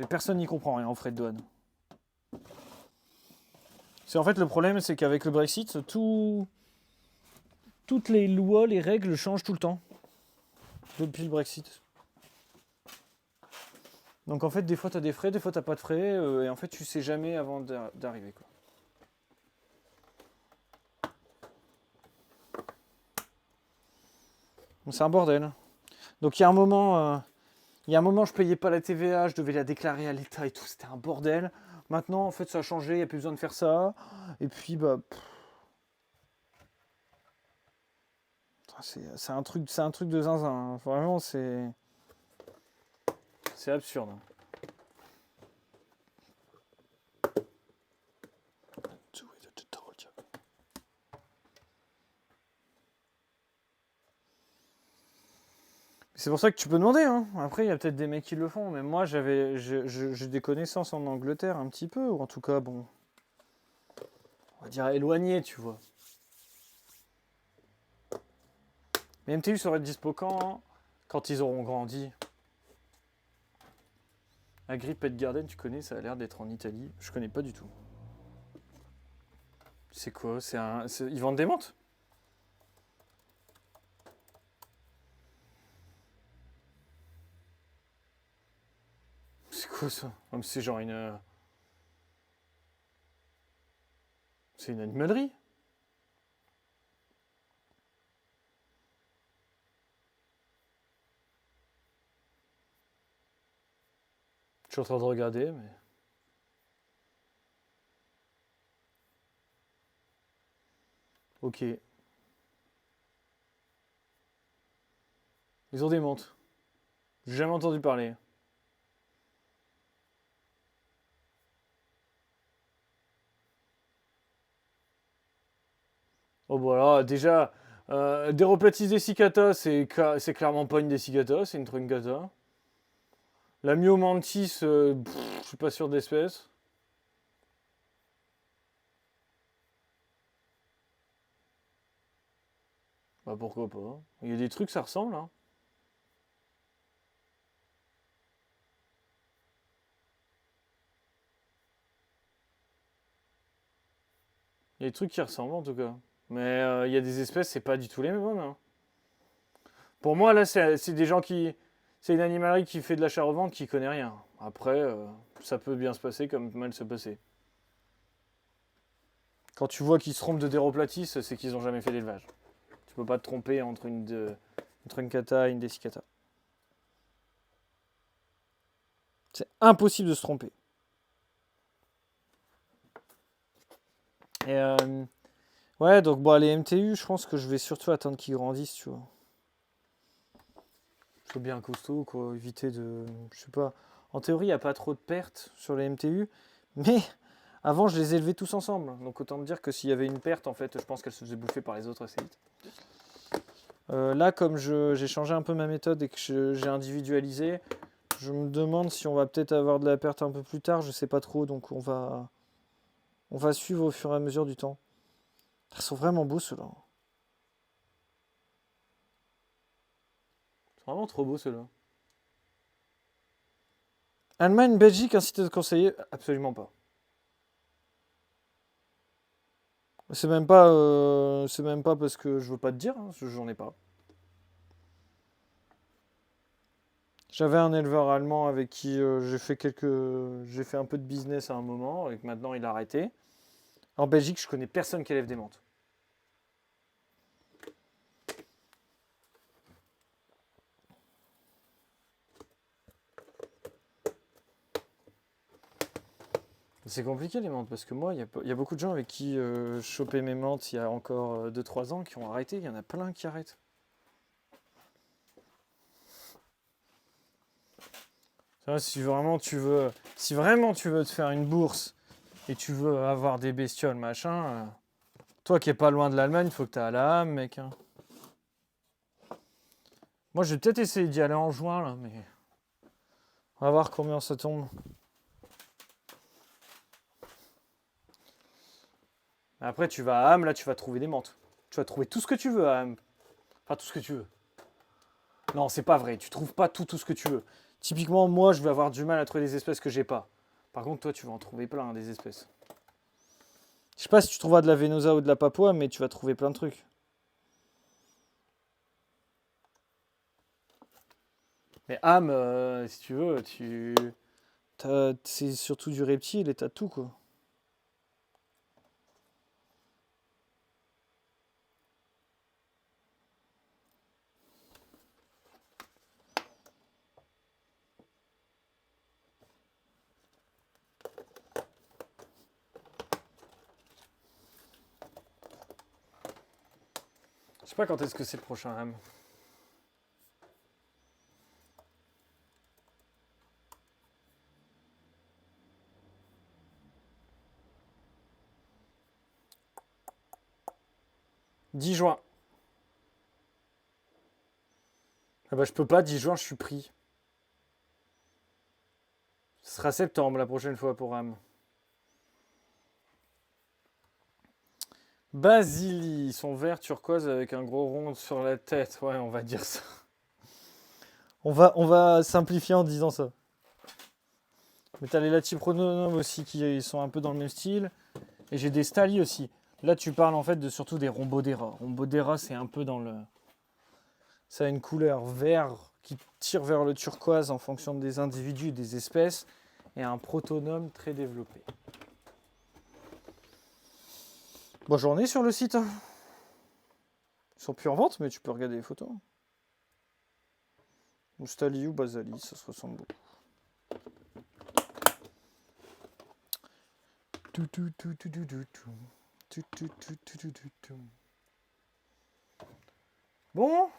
Personne n'y comprend rien aux frais de douane. En fait, le problème, c'est qu'avec le Brexit, toutes les lois, les règles changent tout le temps. Depuis le Brexit. Donc en fait, des fois, tu as des frais, des fois, tu n'as pas de frais. Et en fait, tu sais jamais avant d'arriver, quoi. C'est un bordel. Donc il y a un moment, je payais pas la TVA, je devais la déclarer à l'État et tout, c'était un bordel. Maintenant, en fait, ça a changé, il n'y a plus besoin de faire ça. Et puis, bah, c'est un truc de zinzin. Hein. Vraiment, c'est absurde. Hein. C'est pour ça que tu peux demander. Hein. Après, il y a peut-être des mecs qui le font. Mais moi, j'ai des connaissances en Angleterre un petit peu. Ou en tout cas, bon, on va dire éloignées, tu vois. Mais MTU serait dispo quand ils auront grandi. Agri Pet Garden, tu connais, ça a l'air d'être en Italie. Je connais pas du tout. C'est quoi? Ils vendent des menthes? C'est quoi ça? C'est genre une... C'est une animalerie? Je suis en train de regarder, mais... Ok. Ils ont des menthes. J'ai jamais entendu parler. Oh voilà, déjà... Déroplatis dessicata, c'est clairement pas une dessicata, c'est une truncata. La myomantis, je suis pas sûr d'espèce. Bah pourquoi pas. Il y a des trucs, ça ressemble, hein. Il y a des trucs qui ressemblent en tout cas. Mais il y a des espèces, c'est pas du tout les mêmes. Hein. Pour moi, là, c'est des gens qui... C'est une animalerie qui fait de l'achat-revente qui connaît rien. Après, ça peut bien se passer comme mal se passer. Quand tu vois qu'ils se trompent de déroplatis, c'est qu'ils n'ont jamais fait d'élevage. Tu peux pas te tromper entre une truncata et une dessicata. C'est impossible de se tromper. Et Ouais, donc bon, les MTU, je pense que je vais surtout attendre qu'ils grandissent, tu vois. Soit bien costaud, quoi. Éviter de. Je sais pas. En théorie, il n'y a pas trop de pertes sur les MTU. Mais avant, je les élevais tous ensemble. Donc autant me dire que s'il y avait une perte, en fait, je pense qu'elle se faisait bouffer par les autres assez vite. Là, comme j'ai changé un peu ma méthode et que j'ai individualisé, je me demande si on va peut-être avoir de la perte un peu plus tard. Je sais pas trop. Donc on va suivre au fur et à mesure du temps. Ils sont vraiment beaux ceux-là. C'est vraiment trop beau ceux-là. Allemagne, Belgique, incité de conseiller? Absolument pas. C'est même pas parce que je veux pas te dire, hein, j'en ai pas. J'avais un éleveur allemand avec qui j'ai fait un peu de business à un moment et que maintenant il a arrêté. En Belgique, je connais personne qui élève des menthes. C'est compliqué les menthes parce que moi, il y a beaucoup de gens avec qui je chopais mes menthes il y a encore 2-3 ans qui ont arrêté. Il y en a plein qui arrêtent. Si vraiment tu veux te faire une bourse et tu veux avoir des bestioles, machin, toi qui es pas loin de l'Allemagne, faut que tu aies à la Hamme, mec, hein. Moi, je vais peut-être essayer d'y aller en juin, là, mais on va voir combien ça tombe. Après, tu vas à Ham, là, tu vas trouver des menthes. Tu vas trouver tout ce que tu veux à Ham. Enfin, tout ce que tu veux. Non, c'est pas vrai. Tu trouves pas tout ce que tu veux. Typiquement, moi, je vais avoir du mal à trouver des espèces que j'ai pas. Par contre, toi, tu vas en trouver plein, hein, des espèces. Je sais pas si tu trouveras de la Venosa ou de la Papua, mais tu vas trouver plein de trucs. Mais Ham, si tu veux, c'est surtout du reptile et t'as tout, quoi. Je sais pas quand est-ce que c'est le prochain Ham. « 10 juin. Ah bah je peux pas, 10 juin, je suis pris. Ce sera septembre la prochaine fois pour Ham. Basili, son vert turquoise avec un gros rond sur la tête. Ouais, on va dire ça. On va simplifier en disant ça. Mais t'as les latipronomes aussi qui sont un peu dans le même style. Et j'ai des Stali aussi. Là, tu parles en fait surtout des Rhombodera. Rhombodera, c'est un peu dans le. Ça a une couleur vert qui tire vers le turquoise en fonction des individus et des espèces. Et un protonome très développé. Bon, j'en ai sur le site, hein. Ils sont plus en vente, mais tu peux regarder les photos. Stali ou Basali, ça se ressemble beaucoup. Bon.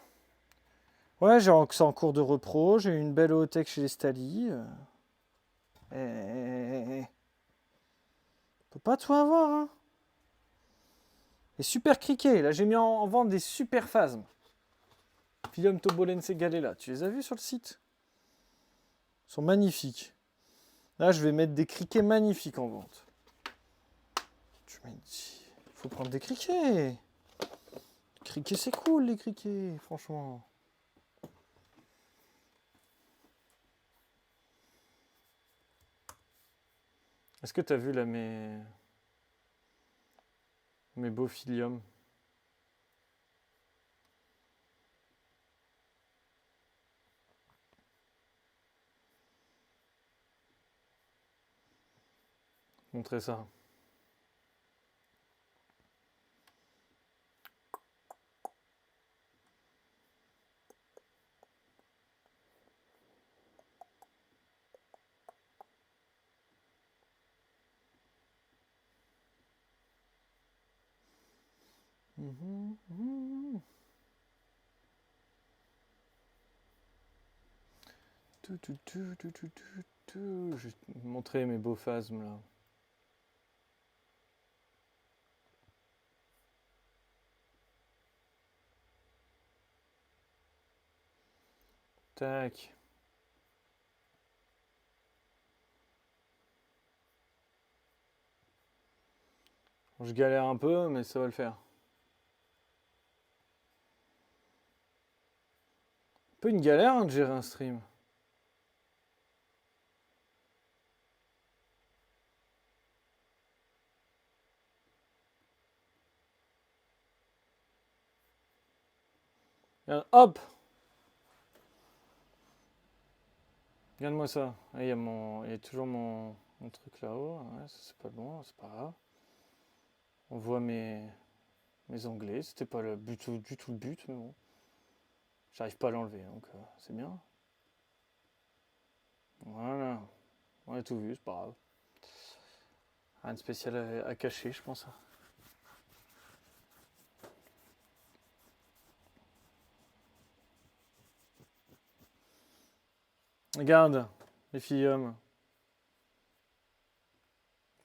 Ouais, c'est en cours de repro. J'ai eu une belle hôtech chez les Stali. Peut pas tout avoir, hein. Les super criquets. Là, j'ai mis en vente des super phasmes. Philium tobolense galela. Tu les as vus sur le site? Ils sont magnifiques. Là, je vais mettre des criquets magnifiques en vente. Tu m'as dit, il faut prendre des criquets. Les criquets, c'est cool, les criquets, franchement. Est-ce que tu as vu là mes beaux philiums? Montrez ça. Mhm, mhm. Je vais te montrer mes beaux phasmes là. Tac. Je galère un peu, mais ça va le faire. Un peu une galère hein, de gérer un stream. Hop! Regarde-moi ça. Ah, il y a toujours mon truc là-haut. Ouais, ça, c'est pas bon, c'est pas grave. On voit mes onglets. C'était pas le but, du tout le but, mais bon. J'arrive pas à l'enlever, donc c'est bien. Voilà. On a tout vu, c'est pas grave. Rien de spécial à cacher, je pense. Regarde, les filles hommes.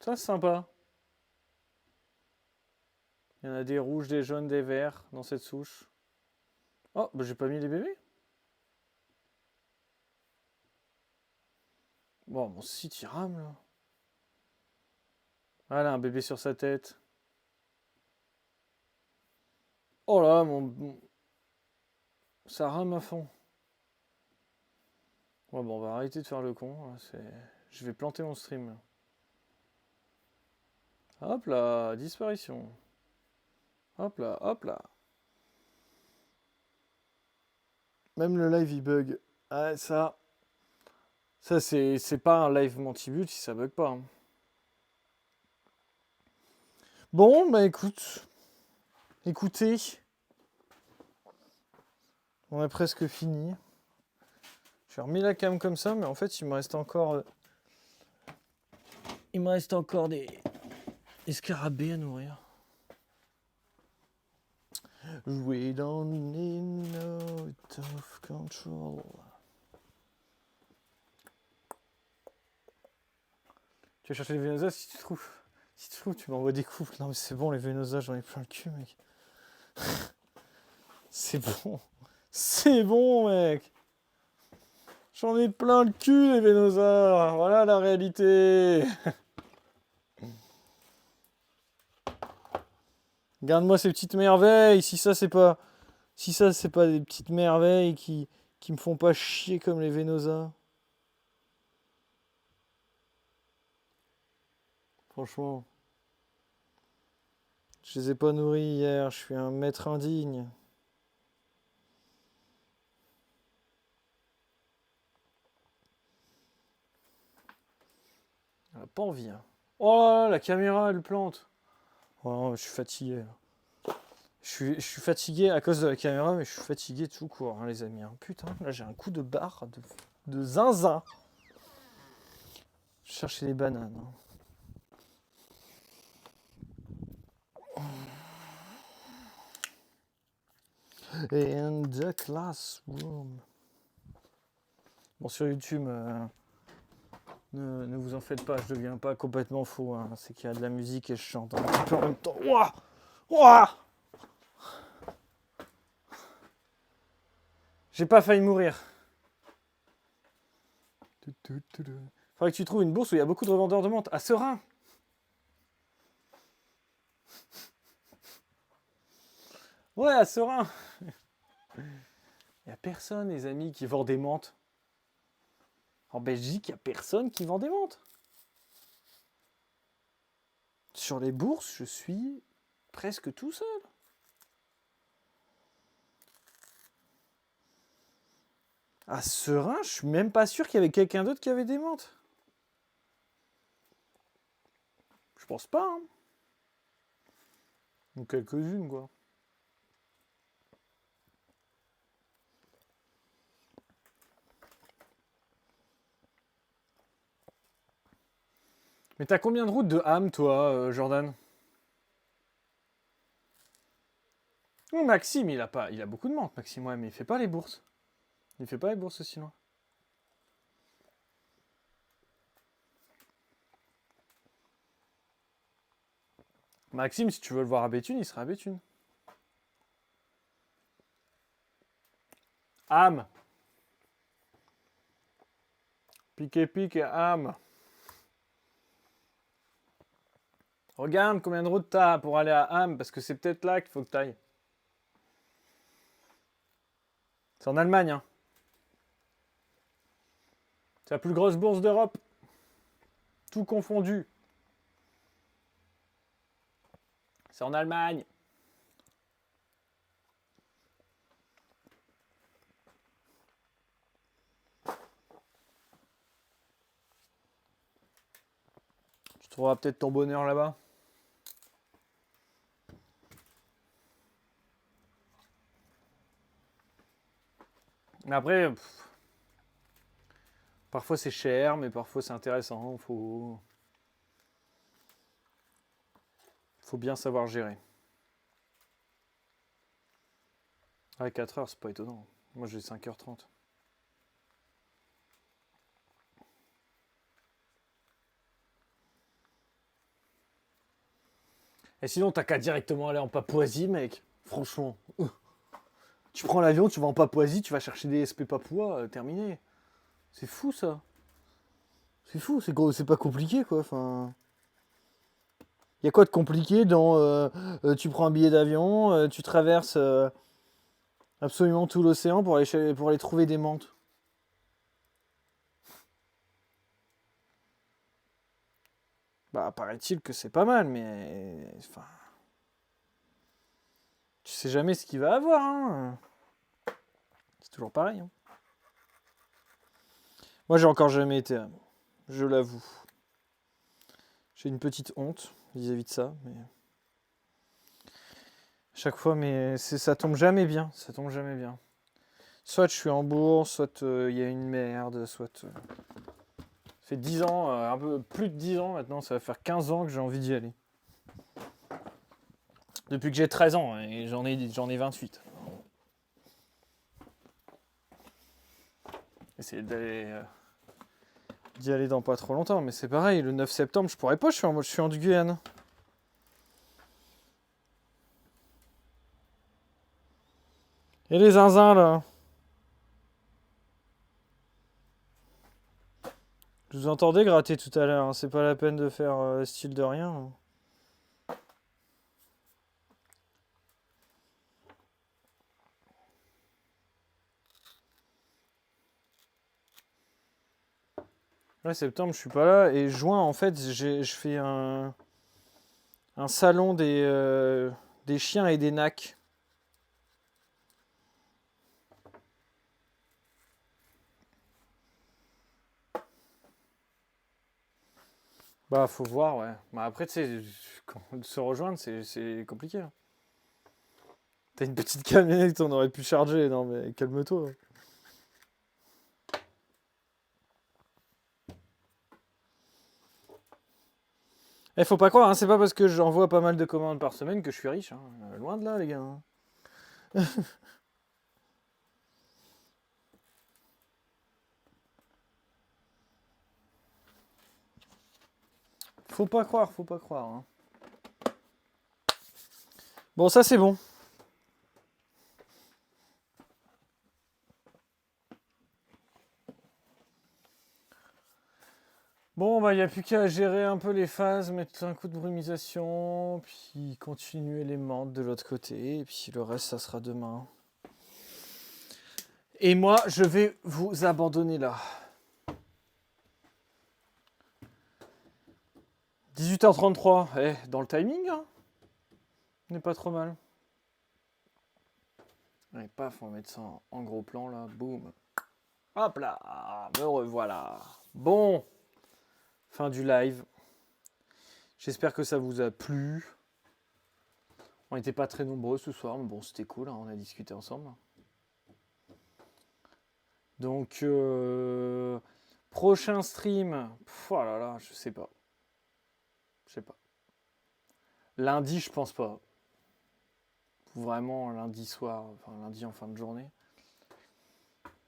Ça, c'est sympa. Il y en a des rouges, des jaunes, des verts dans cette souche. Oh, bah j'ai pas mis les bébés. Bon, mon site il rame là. Voilà, un bébé sur sa tête. Oh là, ça rame à fond. Ouais, bon, on va arrêter de faire le con. Je vais planter mon stream. Là. Hop là, disparition. Hop là, hop là. Même le live il bug. Ah, ça c'est pas un live Mantibut si ça bug pas. Hein. Bon, bah écoutez, on a presque fini. J'ai remis la cam comme ça, mais en fait il me reste encore des scarabées à nourrir. We don't need no of control. Tu vas chercher les Venosas si tu trouves. Si tu trouves, tu m'envoies des couples. Non mais c'est bon, les Venosas, j'en ai plein le cul, mec. C'est bon. C'est bon, mec. J'en ai plein le cul, les Venosas. Voilà la réalité. Regarde-moi ces petites merveilles. Si ça, c'est pas des petites merveilles qui me font pas chier comme les Venosas. Franchement. Je les ai pas nourris hier. Je suis un maître indigne. Elle a pas envie. Hein. Oh là là, la caméra, elle plante. Oh, je suis fatigué. Je suis fatigué à cause de la caméra, mais je suis fatigué tout court, hein, les amis. Hein. Putain, là j'ai un coup de barre de zinzin. Je cherchais les bananes. Hein. In the classroom. Bon, sur YouTube, ne vous en faites pas, je deviens pas complètement fou. Hein. C'est qu'il y a de la musique et je chante un petit peu en même temps. Ouah, ouah. J'ai pas failli mourir. Faudrait que tu trouves une bourse où il y a beaucoup de revendeurs de menthe. À Serein. Ouais, à Serein. Il n'y a personne, les amis, qui vend des menthes. En Belgique, il n'y a personne qui vend des menthes. Sur les bourses, je suis presque tout seul. À Serein, je suis même pas sûr qu'il y avait quelqu'un d'autre qui avait des menthes. Je pense pas. Hein. Ou quelques-unes, quoi. Mais t'as combien de routes de Ham, toi, Jordan? Maxime, il a beaucoup de menthe, Maxime, ouais, mais il fait pas les bourses. Il fait pas les bourses aussi loin. Maxime, si tu veux le voir à Béthune, il sera à Béthune. Âme. Pique et âme. Regarde combien de routes t'as pour aller à Ham, parce que c'est peut-être là qu'il faut que t'ailles. C'est en Allemagne, hein. C'est la plus grosse bourse d'Europe. Tout confondu. C'est en Allemagne. Tu trouveras peut-être ton bonheur là-bas. Mais après, parfois c'est cher, mais parfois c'est intéressant. Faut bien savoir gérer. À 4 heures, c'est pas étonnant. Moi j'ai 5h30. Et sinon, t'as qu'à directement aller en Papouasie, mec. Franchement. Tu prends l'avion, tu vas en Papouasie, tu vas chercher des SP Papouas, terminé. C'est fou ça. C'est fou, c'est pas compliqué quoi. Enfin, il y a quoi de compliqué dans tu prends un billet d'avion, tu traverses absolument tout l'océan pour aller trouver des menthes. Bah paraît-il que c'est pas mal, mais enfin, tu sais jamais ce qu'il va avoir. Hein. C'est toujours pareil. Hein. Moi j'ai encore jamais été, je l'avoue. J'ai une petite honte vis-à-vis de ça, mais chaque fois, mais ça tombe jamais bien. Ça tombe jamais bien. Soit je suis en bourse, soit il y a une merde, soit. Ça fait 10 ans, un peu plus de 10 ans maintenant, ça va faire 15 ans que j'ai envie d'y aller. Depuis que j'ai 13 ans, et j'en ai 28. Essayer d'y aller dans pas trop longtemps, mais c'est pareil, le 9 septembre, je pourrais pas, je suis en Guyane. Et les zinzins là. Je vous entendais gratter tout à l'heure, hein. C'est pas la peine de faire style de rien. Hein. Ouais, septembre, je suis pas là. Et juin, en fait, je fais un salon des chiens et des nacs. Bah, faut voir, ouais. Bah, après, tu sais, se rejoindre, c'est compliqué. Hein. T'as une petite camionnette, on aurait pu charger. Non, mais calme-toi. Eh, faut pas croire, hein, c'est pas parce que j'envoie pas mal de commandes par semaine que je suis riche. Hein. Loin de là, les gars. Hein. Faut pas croire, faut pas croire. Hein. Bon, ça c'est bon. Bon, bah, il n'y a plus qu'à gérer un peu les phases, mettre un coup de brumisation, puis continuer les menthes de l'autre côté, et puis le reste, ça sera demain. Et moi, je vais vous abandonner là. 18h33, dans le timing, hein. On n'est pas trop mal. Allez, paf, on va mettre ça en gros plan là, boum. Hop là, me revoilà. Bon, fin du live. J'espère que ça vous a plu. On n'était pas très nombreux ce soir, mais bon, c'était cool, hein, on a discuté ensemble. Donc, prochain stream, oh là là, je sais pas. Je sais pas. Lundi, je pense pas. vraiment lundi soir, enfin lundi en fin de journée.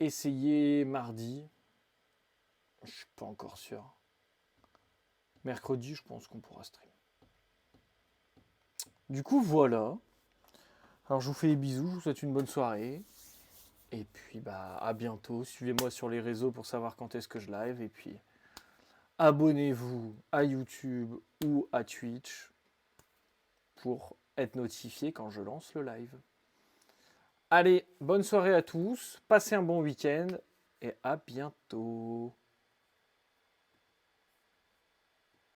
Essayer mardi. Je suis pas encore sûr. Mercredi, je pense qu'on pourra stream. Du coup, voilà. Alors, je vous fais des bisous, je vous souhaite une bonne soirée. Et puis, bah, à bientôt. Suivez-moi sur les réseaux pour savoir quand est-ce que je live. Et puis, abonnez-vous à YouTube ou à Twitch pour être notifié quand je lance le live. Allez, bonne soirée à tous. Passez un bon week-end et à bientôt.